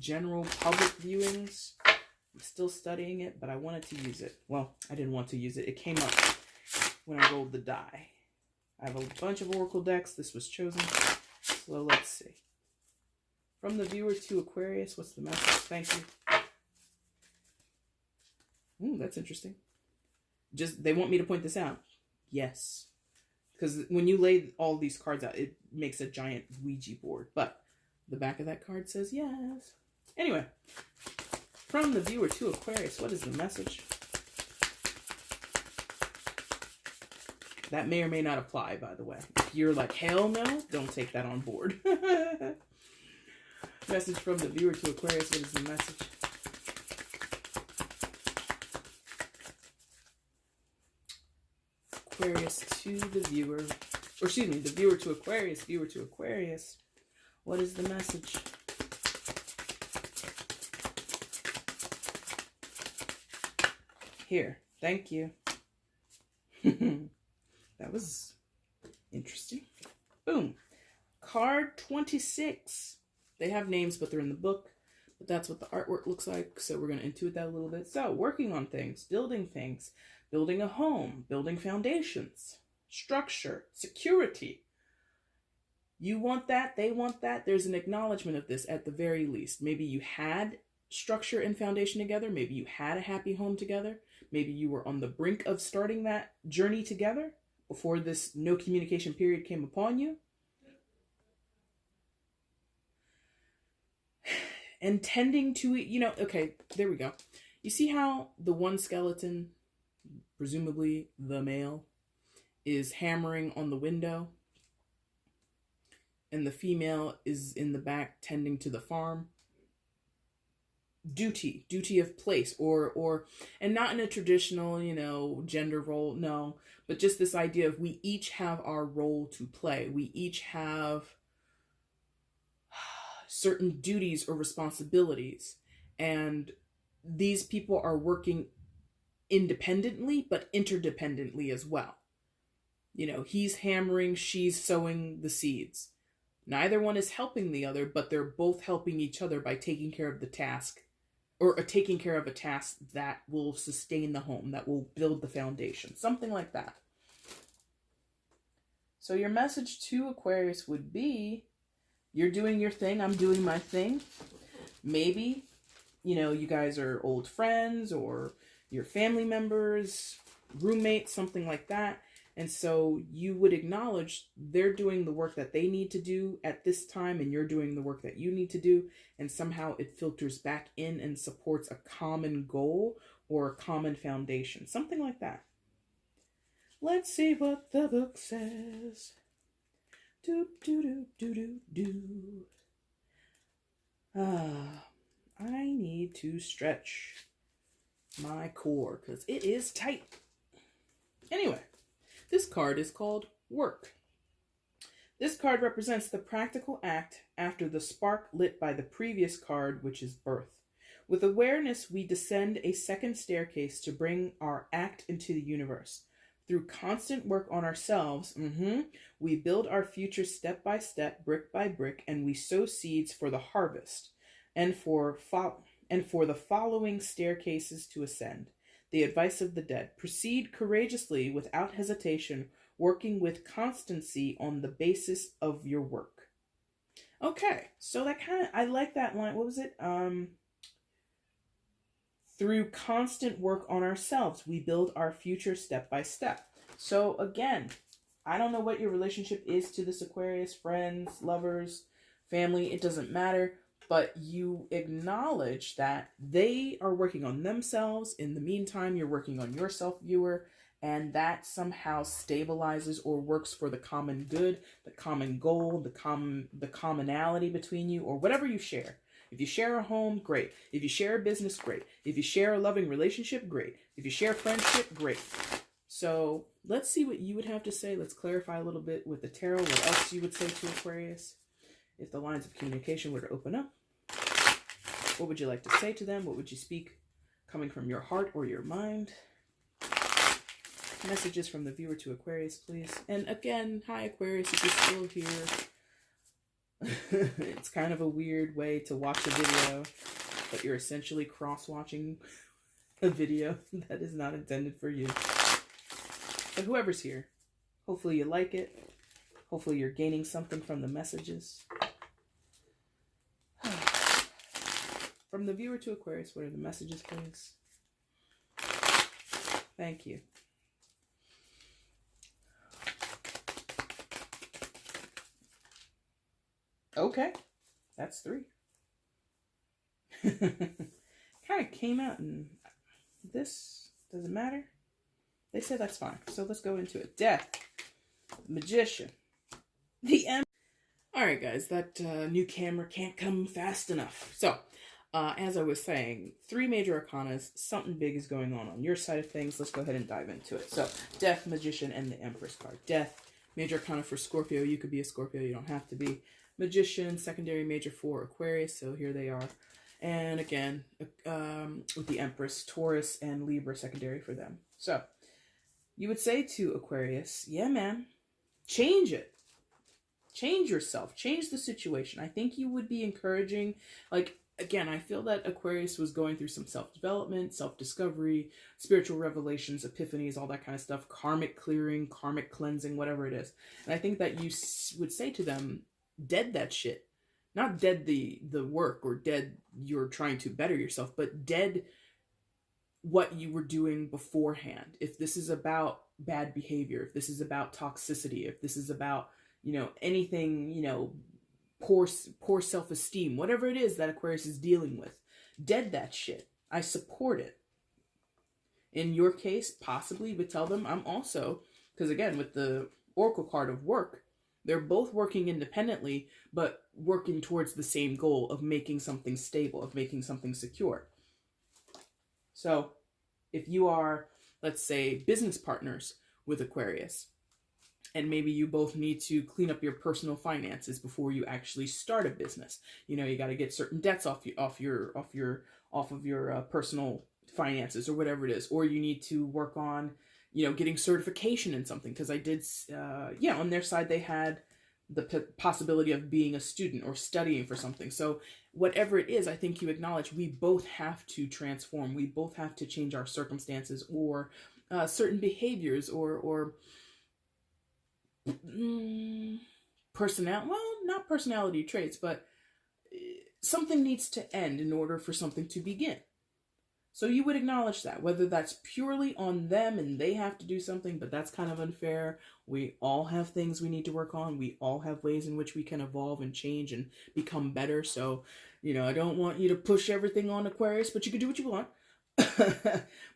general public viewings. I'm still studying it, but I wanted to use it. Well, I didn't want to use it. It came up when I rolled the die. I have a bunch of oracle decks. This was chosen. So let's see. From the viewer to Aquarius, what's the message? Thank you. Ooh, that's interesting. Just, they want me to point this out. Yes. Because when you lay all these cards out, it makes a giant Ouija board. But the back of that card says yes. Anyway, from the viewer to Aquarius, what is the message? That may or may not apply, by the way. If you're like, hell no, don't take that on board. Message from the viewer to Aquarius, what is the message? Aquarius to the viewer, or excuse me, the viewer to Aquarius, what is the message? Here, thank you. That was interesting. Boom. Card 26. They have names, but they're in the book. But that's what the artwork looks like. So we're going to intuit that a little bit. So working on things, building a home, building foundations, structure, security. You want that, they want that. There's an acknowledgement of this at the very least. Maybe you had structure and foundation together. Maybe you had a happy home together. Maybe you were on the brink of starting that journey together before this no communication period came upon you. And tending to it, you know, okay, there we go. You see how the one skeleton, presumably the male, is hammering on the window, and the female is in the back tending to the farm? Duty of place, or and not in a traditional, you know, gender role, no, but just this idea of we each have our role to play. We each have certain duties or responsibilities, and these people are working independently but interdependently as well. You know, he's hammering, she's sowing the seeds. Neither one is helping the other, but they're both helping each other by taking care of the task, or taking care of a task that will sustain the home, that will build the foundation, something like that. So your message to Aquarius would be, you're doing your thing, I'm doing my thing. Maybe, you know, you guys are old friends or your family members, roommates, something like that. And so you would acknowledge they're doing the work that they need to do at this time, and you're doing the work that you need to do. And somehow it filters back in and supports a common goal or a common foundation, something like that. Let's see what the book says. Do, do, do, do, do, do. I need to stretch my core because it is tight. Anyway, this card is called Work. This card represents the practical act after the spark lit by the previous card, which is birth. With awareness, we descend a second staircase to bring our act into the universe. Through constant work on ourselves, we build our future step by step, brick by brick, and we sow seeds for the harvest and for the following staircases to ascend. The advice of the dead: proceed courageously without hesitation, working with constancy on the basis of your work. Okay, so that kind of, I like that line. What was it? Through constant work on ourselves, we build our future step by step. So again, I don't know what your relationship is to this Aquarius, friends, lovers, family, it doesn't matter, but you acknowledge that they are working on themselves. In the meantime, you're working on yourself, viewer, and that somehow stabilizes or works for the common good, the common goal, the commonality between you, or whatever you share. If you share a home, great. If you share a business, great. If you share a loving relationship, great. If you share friendship, great. So let's see what you would have to say. Let's clarify a little bit with the tarot, what else you would say to Aquarius. If the lines of communication were to open up, what would you like to say to them? What would you speak coming from your heart or your mind? Messages from the viewer to Aquarius, please. And again, hi Aquarius, if you're still here. It's kind of a weird way to watch a video, but you're essentially cross-watching a video that is not intended for you. But whoever's here, hopefully you like it. Hopefully you're gaining something from the messages. From the viewer to Aquarius, what are the messages, please? Thank you. Okay, that's 3. Kind of came out and this doesn't matter. They said that's fine. So let's go into it. Death, Magician, the Emperor. All right, guys, that new camera can't come fast enough. So, as I was saying, 3 major arcanas, something big is going on your side of things. Let's go ahead and dive into it. So, Death, Magician, and the Empress card. Death, major arcana for Scorpio. You could be a Scorpio, you don't have to be. Magician, secondary major for Aquarius, so here they are. And again, with the Empress, Taurus, and Libra, secondary for them. So, you would say to Aquarius, yeah, man, change it. Change yourself. Change the situation. I think you would be encouraging, like, again, I feel that Aquarius was going through some self-development, self-discovery, spiritual revelations, epiphanies, all that kind of stuff, karmic clearing, karmic cleansing, whatever it is. And I think that you would say to them, dead that shit. Not dead the work, or dead you're trying to better yourself, but dead what you were doing beforehand. If this is about bad behavior, if this is about toxicity, if this is about, anything, poor self-esteem, whatever it is that Aquarius is dealing with, dead that shit. I support it. In your case, possibly, but tell them I'm also, because again, with the Oracle card of work, they're both working independently, but working towards the same goal of making something stable, of making something secure. So if you are, let's say, business partners with Aquarius, and maybe you both need to clean up your personal finances before you actually start a business. You got to get certain debts off of your personal finances, or whatever it is, or you need to work on, getting certification in something. Because I did, on their side, they had the possibility of being a student or studying for something. So whatever it is, I think you acknowledge we both have to transform. We both have to change our circumstances, or certain behaviors, or not personality traits, but something needs to end in order for something to begin. So you would acknowledge that, whether that's purely on them and they have to do something, but that's kind of unfair. We all have things we need to work on. We all have ways in which we can evolve and change and become better. So, I don't want you to push everything on Aquarius, but you can do what you want.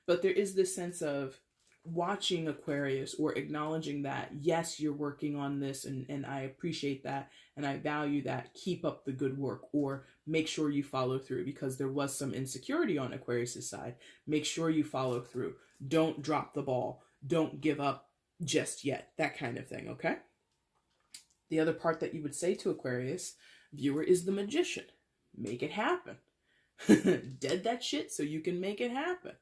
But there is this sense of watching Aquarius, or acknowledging that, yes, you're working on this, and I appreciate that, and I value that. Keep up the good work, or make sure you follow through, because there was some insecurity on Aquarius's side. Make sure you follow through. Don't drop the ball. Don't give up just yet. That kind of thing, okay? The other part that you would say to Aquarius viewer is the Magician. Make it happen. Dead that shit so you can make it happen.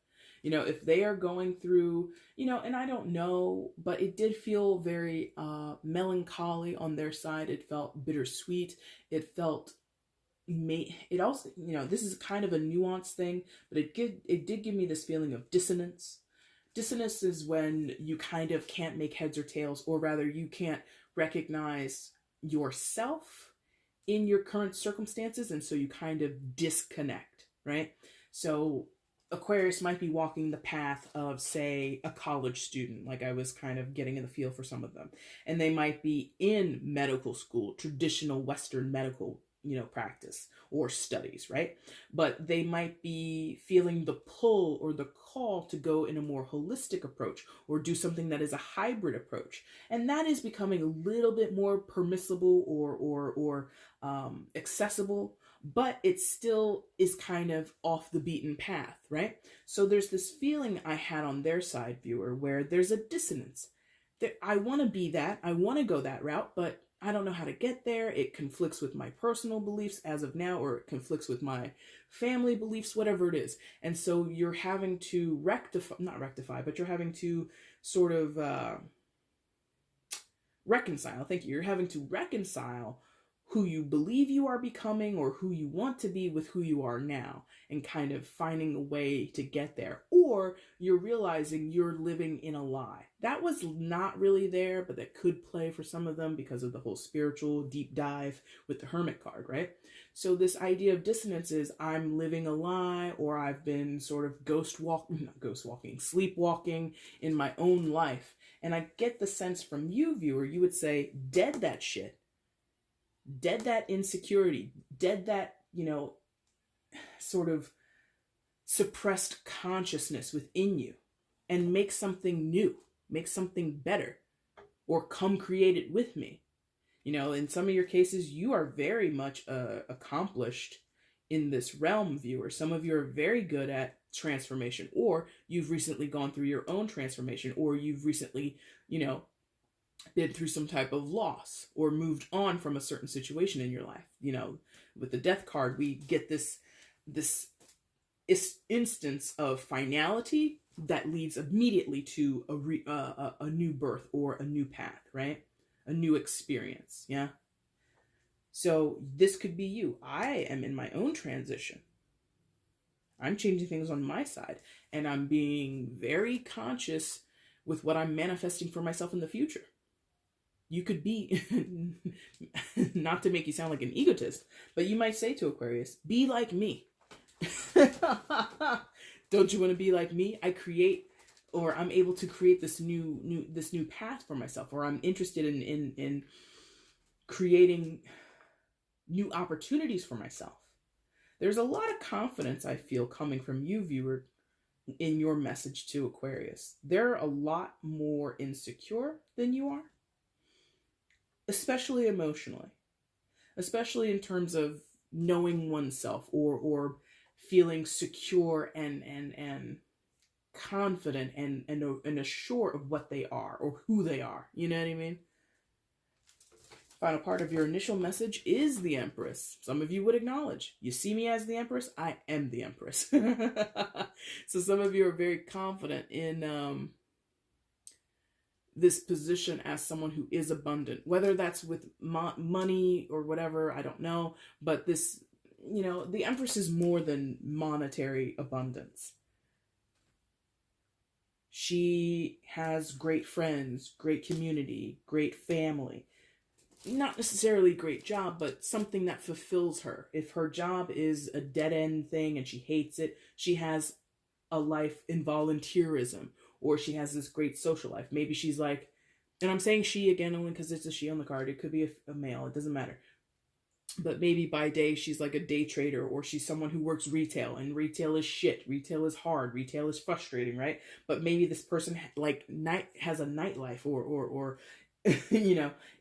If they are going through, and I don't know, but it did feel very melancholy on their side. It felt bittersweet. It felt, it also, this is kind of a nuanced thing, but it did give me this feeling of dissonance. Dissonance is when you kind of can't make heads or tails, or rather you can't recognize yourself in your current circumstances, and so you kind of disconnect, right? So Aquarius might be walking the path of, say, a college student, like I was kind of getting in the feel for some of them. And they might be in medical school, traditional Western medical, practice or studies, right? But they might be feeling the pull or the call to go in a more holistic approach, or do something that is a hybrid approach. And that is becoming a little bit more permissible, or accessible, but it still is kind of off the beaten path, right? So there's this feeling I had on their side, viewer, where there's a dissonance. I want to be that, I want to go that route, but I don't know how to get there. It conflicts with my personal beliefs as of now, or it conflicts with my family beliefs, whatever it is. And so you're having to but you're having to sort of reconcile. Thank you. You're having to reconcile who you believe you are becoming, or who you want to be, with who you are now, and kind of finding a way to get there. Or you're realizing you're living in a lie. That was not really there, but that could play for some of them because of the whole spiritual deep dive with the Hermit card, right? So this idea of dissonance is, I'm living a lie, or I've been sort of sleepwalking in my own life. And I get the sense from you, viewer, you would say, dead that shit. Dead that insecurity, dead that, sort of suppressed consciousness within you, and make something new, make something better, or come create it with me. In some of your cases, you are very much accomplished in this realm, viewer. Some of you are very good at transformation, or you've recently gone through your own transformation, or you've recently, been through some type of loss, or moved on from a certain situation in your life. With the Death card, we get this instance of finality that leads immediately to a new birth, or a new path, right? A new experience, yeah? So this could be you. I am in my own transition. I'm changing things on my side, and I'm being very conscious with what I'm manifesting for myself in the future. You could be, not to make you sound like an egotist, but you might say to Aquarius, be like me. Don't you want to be like me? I create, or I'm able to create this new path for myself, or I'm interested in creating new opportunities for myself. There's a lot of confidence I feel coming from you, viewer, in your message to Aquarius. They're a lot more insecure than you are, especially emotionally, especially in terms of knowing oneself, or feeling secure and confident and assured of what they are or who they are. You know what I mean? Final part of your initial message is the Empress. Some of you would acknowledge, you see me as the Empress, I am the Empress. So some of you are very confident in this position as someone who is abundant, whether that's with money or whatever, I don't know. But this, the Empress is more than monetary abundance. She has great friends, great community, great family. Not necessarily a great job, but something that fulfills her. If her job is a dead-end thing and she hates it, she has a life in volunteerism, or she has this great social life. Maybe she's like, and I'm saying she again only because it's a she on the card. It could be a male. It doesn't matter. But maybe by day she's like a day trader, or she's someone who works retail, and retail is shit. Retail is hard. Retail is frustrating, right? But maybe this person has a nightlife, or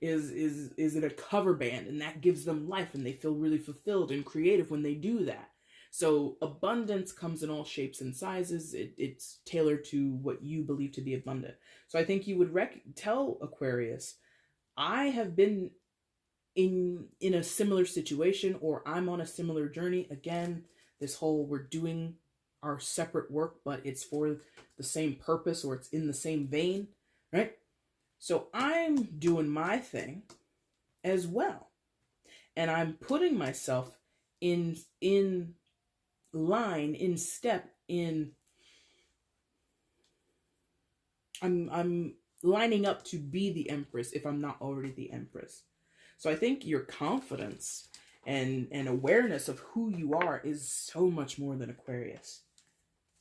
is in a cover band, and that gives them life, and they feel really fulfilled and creative when they do that. So abundance comes in all shapes and sizes. It's tailored to what you believe to be abundant. So I think you would tell Aquarius, I have been in a similar situation, or I'm on a similar journey. Again, this whole we're doing our separate work, but it's for the same purpose, or it's in the same vein, right? So I'm doing my thing as well. And I'm putting myself in line, in step, I'm lining up to be the Empress if I'm not already the Empress. So I think your confidence and awareness of who you are is so much more than Aquarius.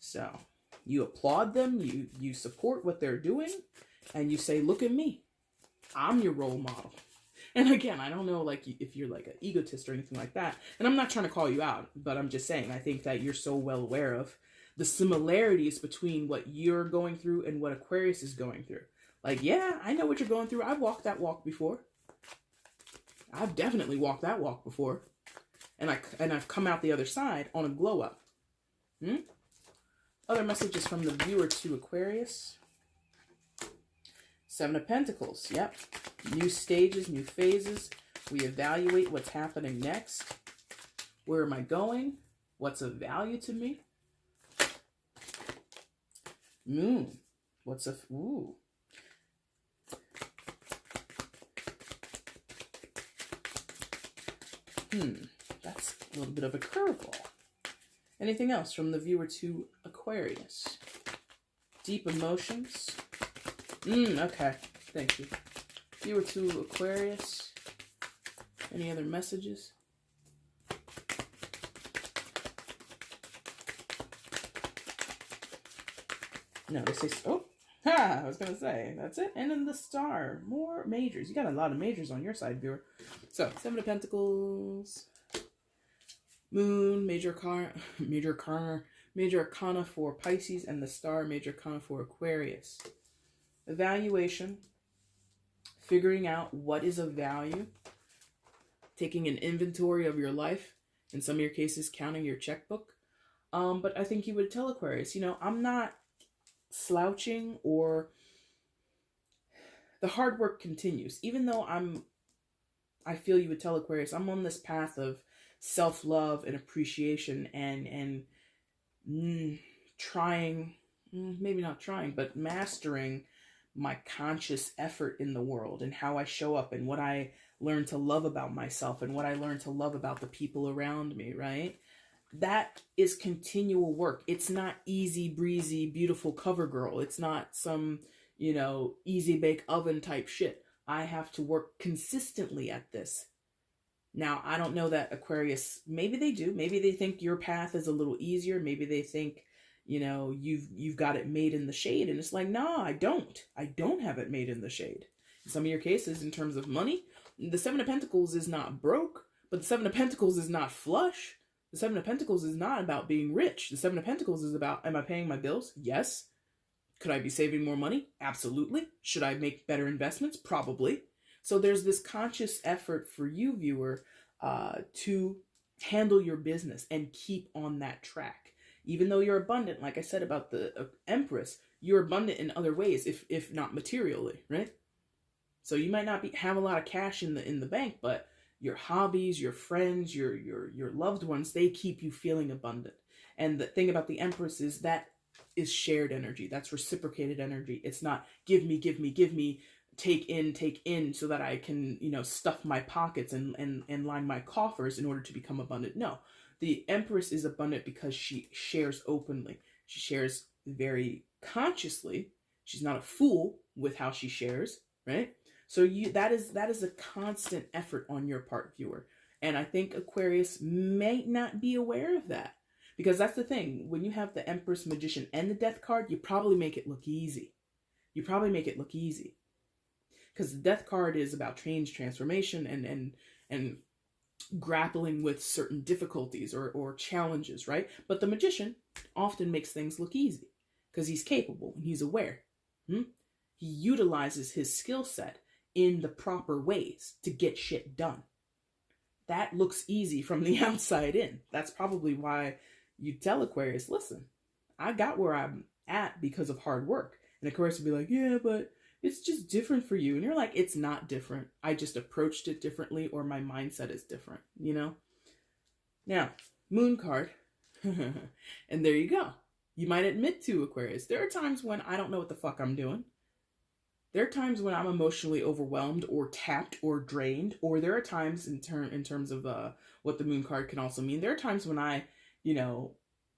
So you applaud them, you support what they're doing, and you say, look at me, I'm your role model. And again, I don't know like if you're like an egotist or anything like that, and I'm not trying to call you out, but I'm just saying, I think that you're so well aware of the similarities between what you're going through and what Aquarius is going through. Like, yeah, I know what you're going through. I've walked that walk before. I've definitely walked that walk before. And I've come out the other side on a glow up. Other messages from the viewer to Aquarius. 7 of Pentacles. Yep. New stages, new phases. We evaluate what's happening next. Where am I going? What's of value to me? Moon. What's a... Ooh. That's a little bit of a curveball. Anything else from the viewer to Aquarius? Deep emotions. Okay. Thank you. Viewer to Aquarius. Any other messages? No, they say... Oh! Ha! I was going to say. That's it. And then the star. More majors. You got a lot of majors on your side, viewer. So, 7 of Pentacles. Moon, major arcana for Pisces, and the star, major arcana for Aquarius. Evaluation. Figuring out what is of value. Taking an inventory of your life. In some of your cases, counting your checkbook. But I think you would tell Aquarius, I'm not slouching, or the hard work continues. Even though I feel you would tell Aquarius, I'm on this path of self-love and appreciation and trying, maybe not trying, but mastering my conscious effort in the world and how I show up and what I learn to love about myself and what I learn to love about the people around me, right? That is continual work. It's not easy breezy, beautiful cover girl. It's not some, easy bake oven type shit. I have to work consistently at this. Now, I don't know that Aquarius, maybe they do. Maybe they think your path is a little easier. Maybe they think, you've got it made in the shade. And it's like, nah, I don't. I don't have it made in the shade. In some of your cases, in terms of money, the Seven of Pentacles is not broke, but the Seven of Pentacles is not flush. The Seven of Pentacles is not about being rich. The Seven of Pentacles is about, am I paying my bills? Yes. Could I be saving more money? Absolutely. Should I make better investments? Probably. So there's this conscious effort for you, viewer, to handle your business and keep on that track. Even though you're abundant, like I said about the Empress, you're abundant in other ways, if not materially, right? So you might not have a lot of cash in the bank, but your hobbies, your friends, your loved ones, they keep you feeling abundant. And the thing about the Empress is that is shared energy. That's reciprocated energy. It's not give me, give me, give me, take in so that I can, stuff my pockets and line my coffers in order to become abundant. No, the Empress is abundant because she shares openly. She shares very consciously. She's not a fool with how she shares, right? So that is a constant effort on your part, viewer. And I think Aquarius may not be aware of that. Because that's the thing. When you have the Empress, Magician, and the Death card, you probably make it look easy. Because the Death card is about change, transformation, and grappling with certain difficulties or challenges, right? But the Magician often makes things look easy because he's capable and he's aware. He utilizes his skill set in the proper ways to get shit done. That looks easy from the outside in. That's probably why you tell Aquarius, listen, I got where I'm at because of hard work. And Aquarius would be like, yeah, but it's just different for you. And you're like, it's not different. I just approached it differently, or my mindset is different, Now, Moon card. And there you go. You might admit to Aquarius, there are times when I don't know what the fuck I'm doing. There are times when I'm emotionally overwhelmed or tapped or drained, or there are times in terms of what the Moon card can also mean. There are times when I,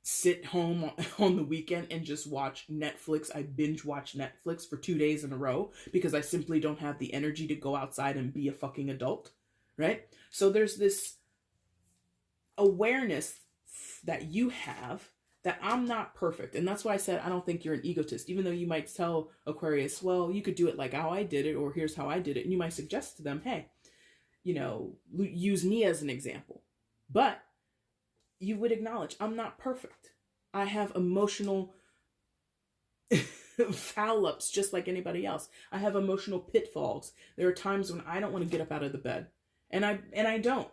sit home on the weekend and just watch Netflix. I binge watch Netflix for 2 days in a row because I simply don't have the energy to go outside and be a fucking adult, right? So there's this awareness that you have that I'm not perfect. And that's why I said I don't think you're an egotist, even though you might tell Aquarius, well, you could do it like how I did it, or here's how I did it. And you might suggest to them, hey, use me as an example. But you would acknowledge I'm not perfect. I have emotional foul-ups just like anybody else. I have emotional pitfalls. There are times when I don't want to get up out of the bed. And I don't.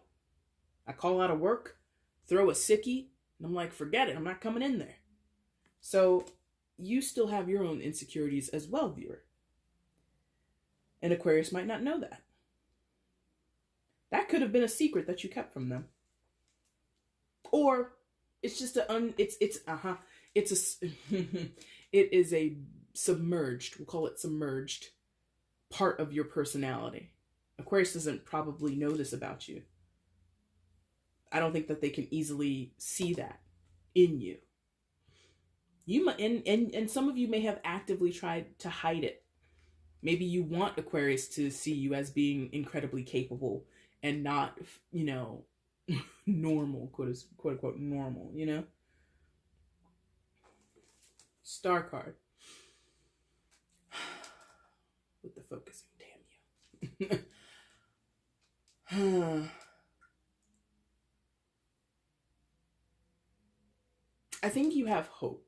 I call out of work, throw a sickie, and I'm like, forget it. I'm not coming in there. So you still have your own insecurities as well, viewer. And Aquarius might not know that. That could have been a secret that you kept from them. Or it's just it is a submerged, we'll call it submerged part of your personality. Aquarius doesn't probably know this about you. I don't think that they can easily see that in you. You might, and some of you may have actively tried to hide it. Maybe you want Aquarius to see you as being incredibly capable and not, normal, quote unquote normal, Star card. With the focusing, damn you. I think you have hope.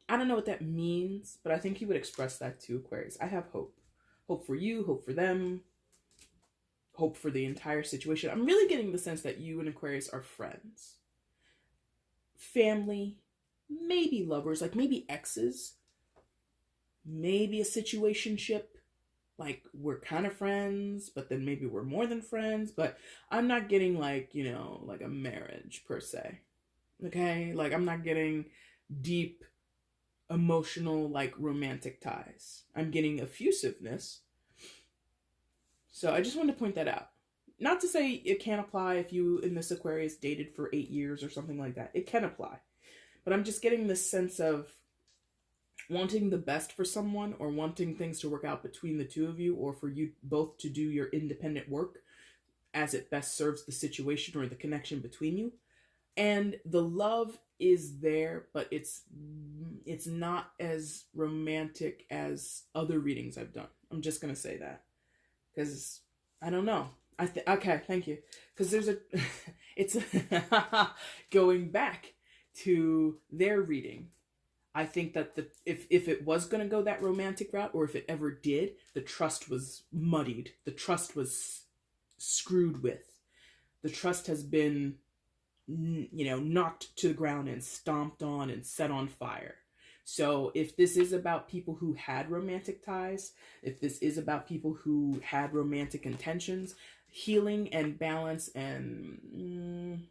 I don't know what that means, but I think you would express that to Aquarius. I have hope. Hope for you, hope for them, hope for the entire situation. I'm really getting the sense that you and Aquarius are friends. Family, maybe lovers, like maybe exes, maybe a situationship, like we're kind of friends, but then maybe we're more than friends, but I'm not getting like a marriage per se. Okay? Like I'm not getting deep emotional, like romantic ties. I'm getting effusiveness. So I just wanted to point that out. Not to say it can't apply if you in this Aquarius dated for 8 years or something like that. It can apply. But I'm just getting this sense of wanting the best for someone, or wanting things to work out between the two of you, or for you both to do your independent work as it best serves the situation or the connection between you. And the love is there, but it's not as romantic as other readings I've done. I'm just going to say that. Because, I don't know. Okay, thank you. Because there's it's going back to their reading. I think that if it was going to go that romantic route, or if it ever did, the trust was muddied. The trust was screwed with. The trust has been, knocked to the ground and stomped on and set on fire. So if this is about people who had romantic ties, if this is about people who had romantic intentions, healing and balance and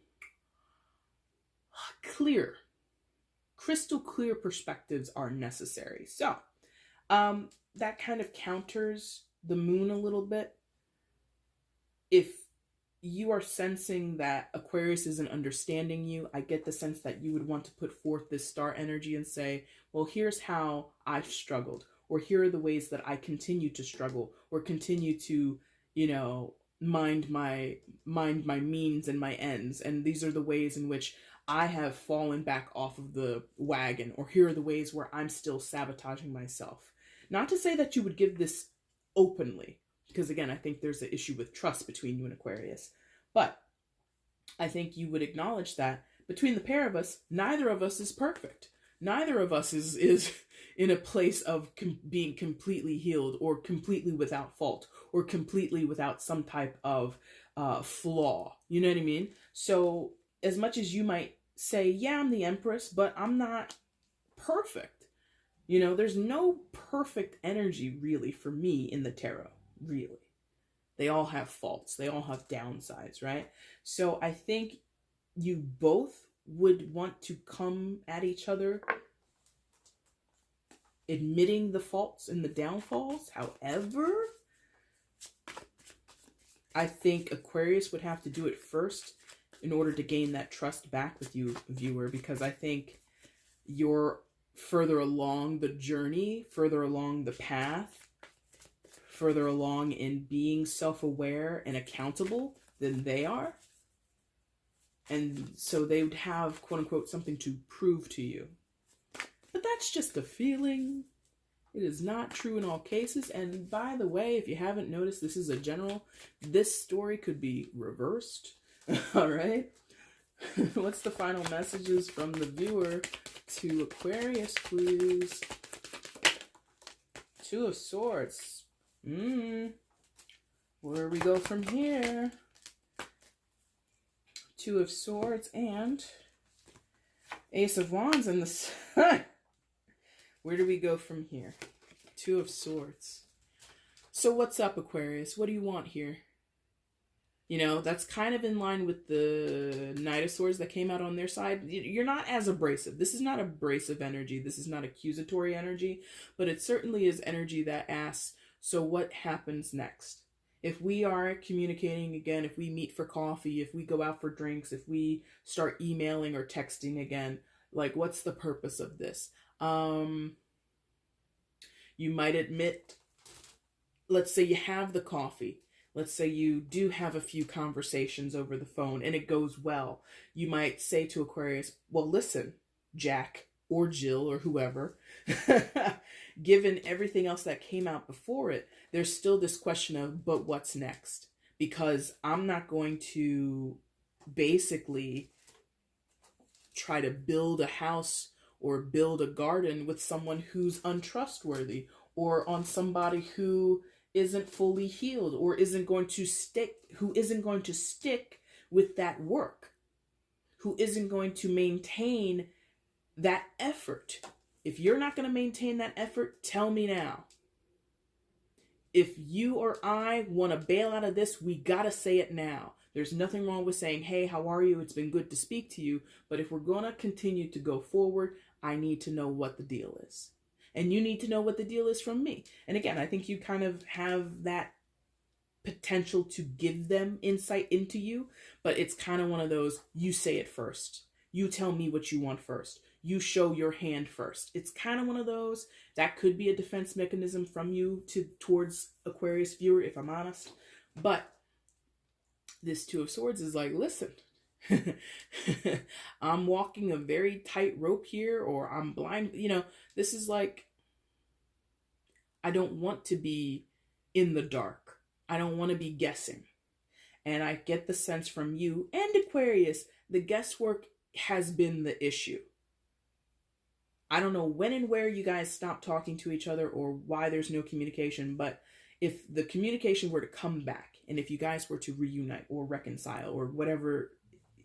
crystal clear perspectives are necessary. So that kind of counters the moon a little bit. If you are sensing that Aquarius isn't understanding you, I get the sense that you would want to put forth this star energy and say, well, here's how I've struggled, or here are the ways that I continue to struggle, or continue to, mind my means and my ends. And these are the ways in which I have fallen back off of the wagon, or here are the ways where I'm still sabotaging myself. Not to say that you would give this openly, because again, I think there's an issue with trust between you and Aquarius. But I think you would acknowledge that between the pair of us, neither of us is perfect. Neither of us is in a place of being completely healed, or completely without fault, or completely without some type of flaw. You know what I mean? So as much as you might say, yeah, I'm the Empress, but I'm not perfect. There's no perfect energy really for me in the tarot. Really. They all have faults. They all have downsides, right? So I think you both would want to come at each other admitting the faults and the downfalls. However, I think Aquarius would have to do it first in order to gain that trust back with you, viewer, because I think you're further along the journey, further along the path, further along in being self-aware and accountable than they are. And so they would have, quote unquote, something to prove to you. But that's just a feeling. It is not true in all cases. And by the way, if you haven't noticed, this is a general. This story could be reversed. All right. What's the final messages from the viewer to Aquarius, please? Two of Swords. Where we go from here? Two of Swords and Ace of Wands and the Sun. Where do we go from here? Two of Swords. So what's up, Aquarius? What do you want here? That's kind of in line with the Knight of Swords that came out on their side. You're not as abrasive. This is not abrasive energy. This is not accusatory energy. But it certainly is energy that asks, so what happens next? If we are communicating again, if we meet for coffee, if we go out for drinks, if we start emailing or texting again, like, what's the purpose of this? You might admit, let's say you have the coffee. Let's say you do have a few conversations over the phone and it goes well. You might say to Aquarius, well, listen, Jack or Jill or whoever, given everything else that came out before it, there's still this question of, but what's next? Because I'm not going to basically try to build a house or build a garden with someone who's untrustworthy, or on somebody who isn't fully healed, or who isn't going to stick with that work, who isn't going to maintain that effort. If you're not going to maintain that effort, tell me now. If you or I want to bail out of this, we got to say it now. There's nothing wrong with saying, hey, how are you? It's been good to speak to you. But if we're going to continue to go forward, I need to know what the deal is. And you need to know what the deal is from me. And again, I think you kind of have that potential to give them insight into you, but it's kind of one of those, you say it first. You tell me what you want first. You show your hand first. It's kind of one of those that could be a defense mechanism from you towards Aquarius viewer, if I'm honest. But this Two of Swords is like, listen, I'm walking a very tight rope here, or I'm blind. You know, this is like, I don't want to be in the dark. I don't want to be guessing. And I get the sense from you and Aquarius, the guesswork has been the issue. I don't know when and where you guys stopped talking to each other or why there's no communication, but if the communication were to come back, and if you guys were to reunite or reconcile or whatever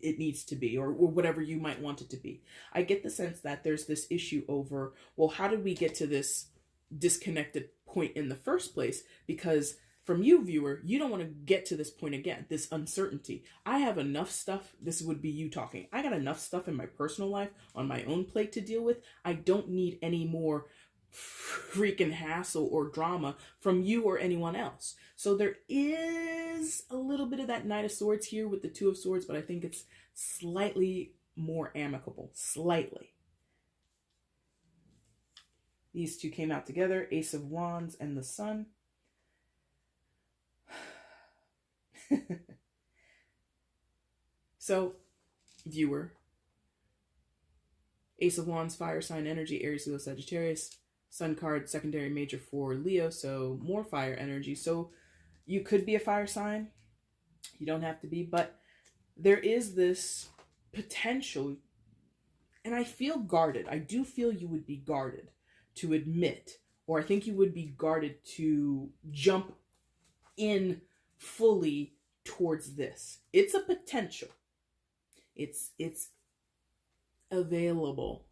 it needs to be, or whatever you might want it to be, I get the sense that there's this issue over, well, how did we get to this disconnected point in the first place? Because from you, viewer, you don't want to get to this point again, this uncertainty. I have enough stuff, this would be you talking. I got enough stuff in my personal life on my own plate to deal with. I don't need any more freaking hassle or drama from you or anyone else. So there is a little bit of that Knight of Swords here with the Two of Swords, but I think it's slightly more amicable, slightly. These two came out together, Ace of Wands and the Sun. So, viewer, Ace of Wands, fire sign energy, Aries, Leo, Sagittarius. Sun card, secondary major for Leo, so more fire energy. So you could be a fire sign. You don't have to be, but there is this potential, and I feel guarded. I do feel you would be guarded to admit, or I think you would be guarded to jump in fully towards this. It's a potential. It's available,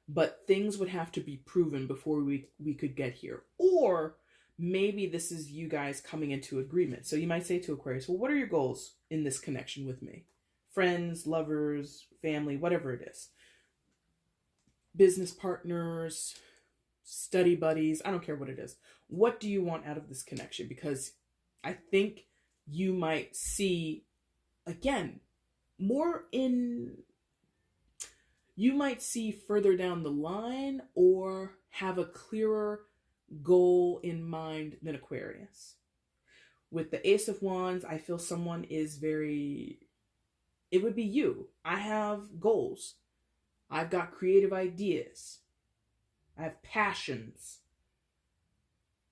but things would have to be proven before we could get here. Or maybe this is you guys coming into agreement. So you might say to Aquarius, well, what are your goals in this connection with me? Friends, lovers, family, whatever it is. Business partners, study buddies, I don't care what it is. What do you want out of this connection? Because I think you might see, again, you might see further down the line or have a clearer goal in mind than Aquarius. With the Ace of Wands, I feel someone is it would be you. I have goals. I've got creative ideas. I have passions.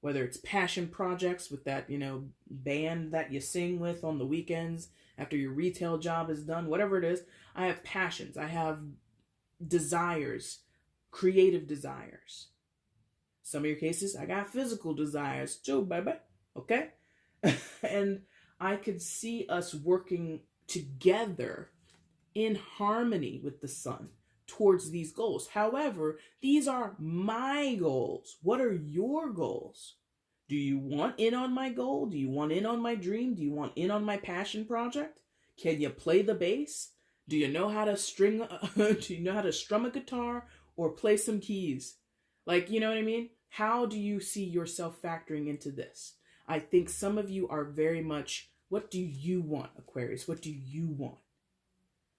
Whether it's passion projects with that, band that you sing with on the weekends after your retail job is done, whatever it is, I have passions. I have desires, creative desires. Some of your cases, I got physical desires too, baby. Okay? And I could see us working together in harmony with the Sun towards these goals. However, these are my goals. What are your goals? Do you want in on my goal? Do you want in on my dream? Do you want in on my passion project? Can you play the bass? Do you know how to do you know how to strum a guitar or play some keys? Like, you know what I mean? How do you see yourself factoring into this? I think some of you are very much, what do you want, Aquarius? What do you want?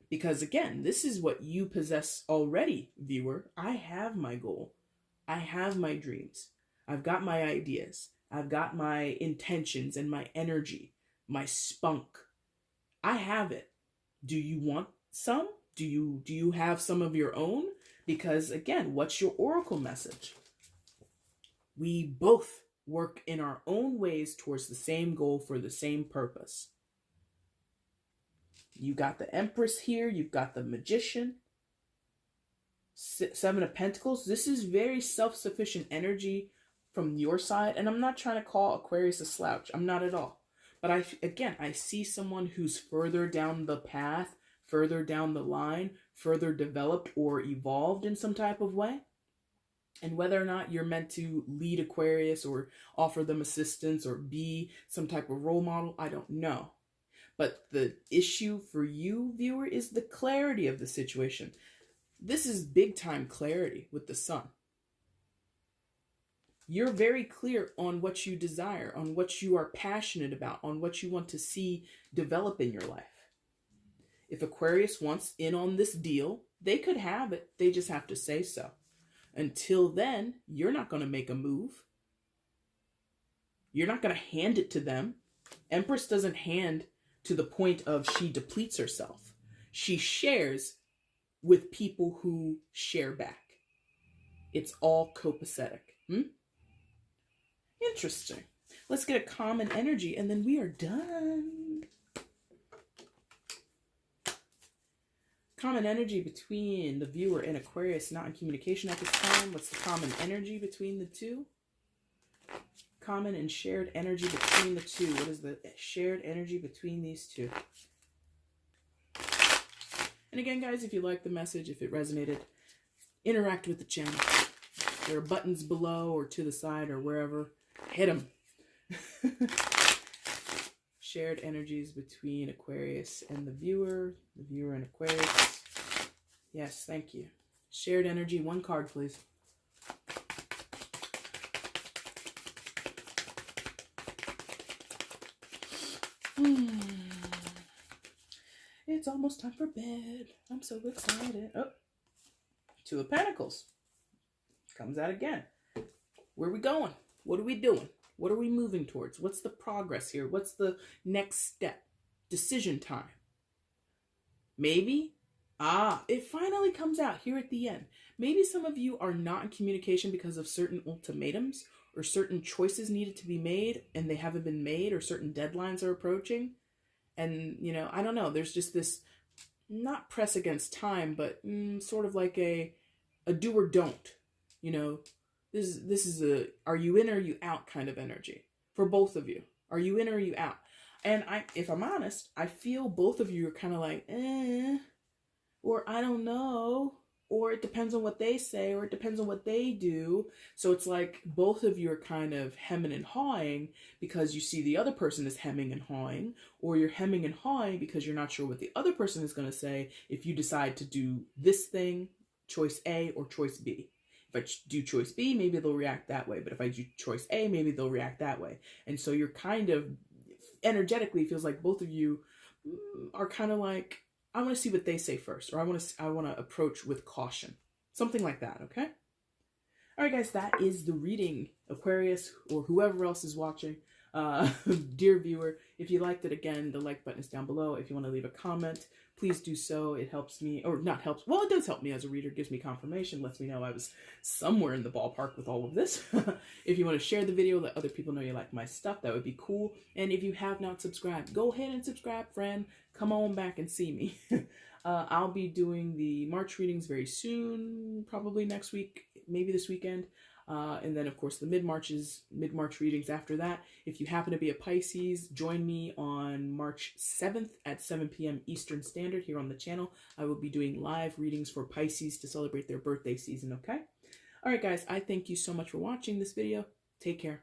Because again, this is what you possess already, viewer. I have my goal. I have my dreams. I've got my ideas. I've got my intentions and my energy, my spunk. I have it. Do you want some? Do you have some of your own? Because again, what's your oracle message? We both work in our own ways towards the same goal for the same purpose. You got the Empress here. You've got the Magician. Seven of Pentacles. This is very self-sufficient energy from your side. And I'm not trying to call Aquarius a slouch. I'm not at all. But I see someone who's further down the path, further down the line, further developed or evolved in some type of way. And whether or not you're meant to lead Aquarius or offer them assistance or be some type of role model, I don't know. But the issue for you, viewer, is the clarity of the situation. This is big time clarity with the sun. You're very clear on what you desire, on what you are passionate about, on what you want to see develop in your life. If Aquarius wants in on this deal, they could have it. They just have to say so. Until then, you're not going to make a move. You're not going to hand it to them. Empress doesn't hand to the point of she depletes herself. She shares with people who share back. It's all copacetic. Interesting. Let's get a common energy and then we are done. Common energy between the viewer and Aquarius not in communication at this time. What's the common energy between the two? Common and shared energy between the two. What is the shared energy between these two? And again, guys, if you like the message, if it resonated, interact with the channel. There are buttons below or to the side or wherever. Hit them. Shared energies between Aquarius and the viewer and Aquarius. Yes, thank you. Shared energy, one card, please. It's almost time for bed. I'm so excited. Oh, Two of Pentacles. Comes out again. Where are we going? What are we doing? What are we moving towards? What's the progress here? What's the next step? Decision time. Maybe. It finally comes out here at the end. Maybe some of you are not in communication because of certain ultimatums or certain choices needed to be made and they haven't been made, or certain deadlines are approaching. And, you know, I don't know. There's just this, not press against time, but sort of like a do or don't. You know, this is a are you in or are you out kind of energy for both of you. Are you in or are you out? And if I'm honest, I feel both of you are kind of like, or I don't know, or it depends on what they say, or it depends on what they do. So it's like both of you are kind of hemming and hawing because you see the other person is hemming and hawing, or you're hemming and hawing because you're not sure what the other person is going to say if you decide to do this thing, choice A or choice B. If I do choice B, maybe they'll react that way. But if I do choice A, maybe they'll react that way. And so you're kind of energetically, feels like both of you are kind of like, I want to see what they say first, or I want to approach with caution. Something like that, okay? All right, guys, that is the reading. Aquarius, or whoever else is watching, dear viewer, if you liked it, again, the like button is down below. If you want to leave a comment, please do so. It helps me, or not helps, well, it does help me as a reader, gives me confirmation, lets me know I was somewhere in the ballpark with all of this. If you want to share the video, let other people know you like my stuff, that would be cool. And if you have not subscribed, go ahead and subscribe, friend. Come on back and see me. I'll be doing the March readings very soon, probably next week, maybe this weekend. And then, of course, the mid-March readings after that. If you happen to be a Pisces, join me on March 7th at 7 p.m. Eastern Standard here on the channel. I will be doing live readings for Pisces to celebrate their birthday season, okay? All right, guys, I thank you so much for watching this video. Take care.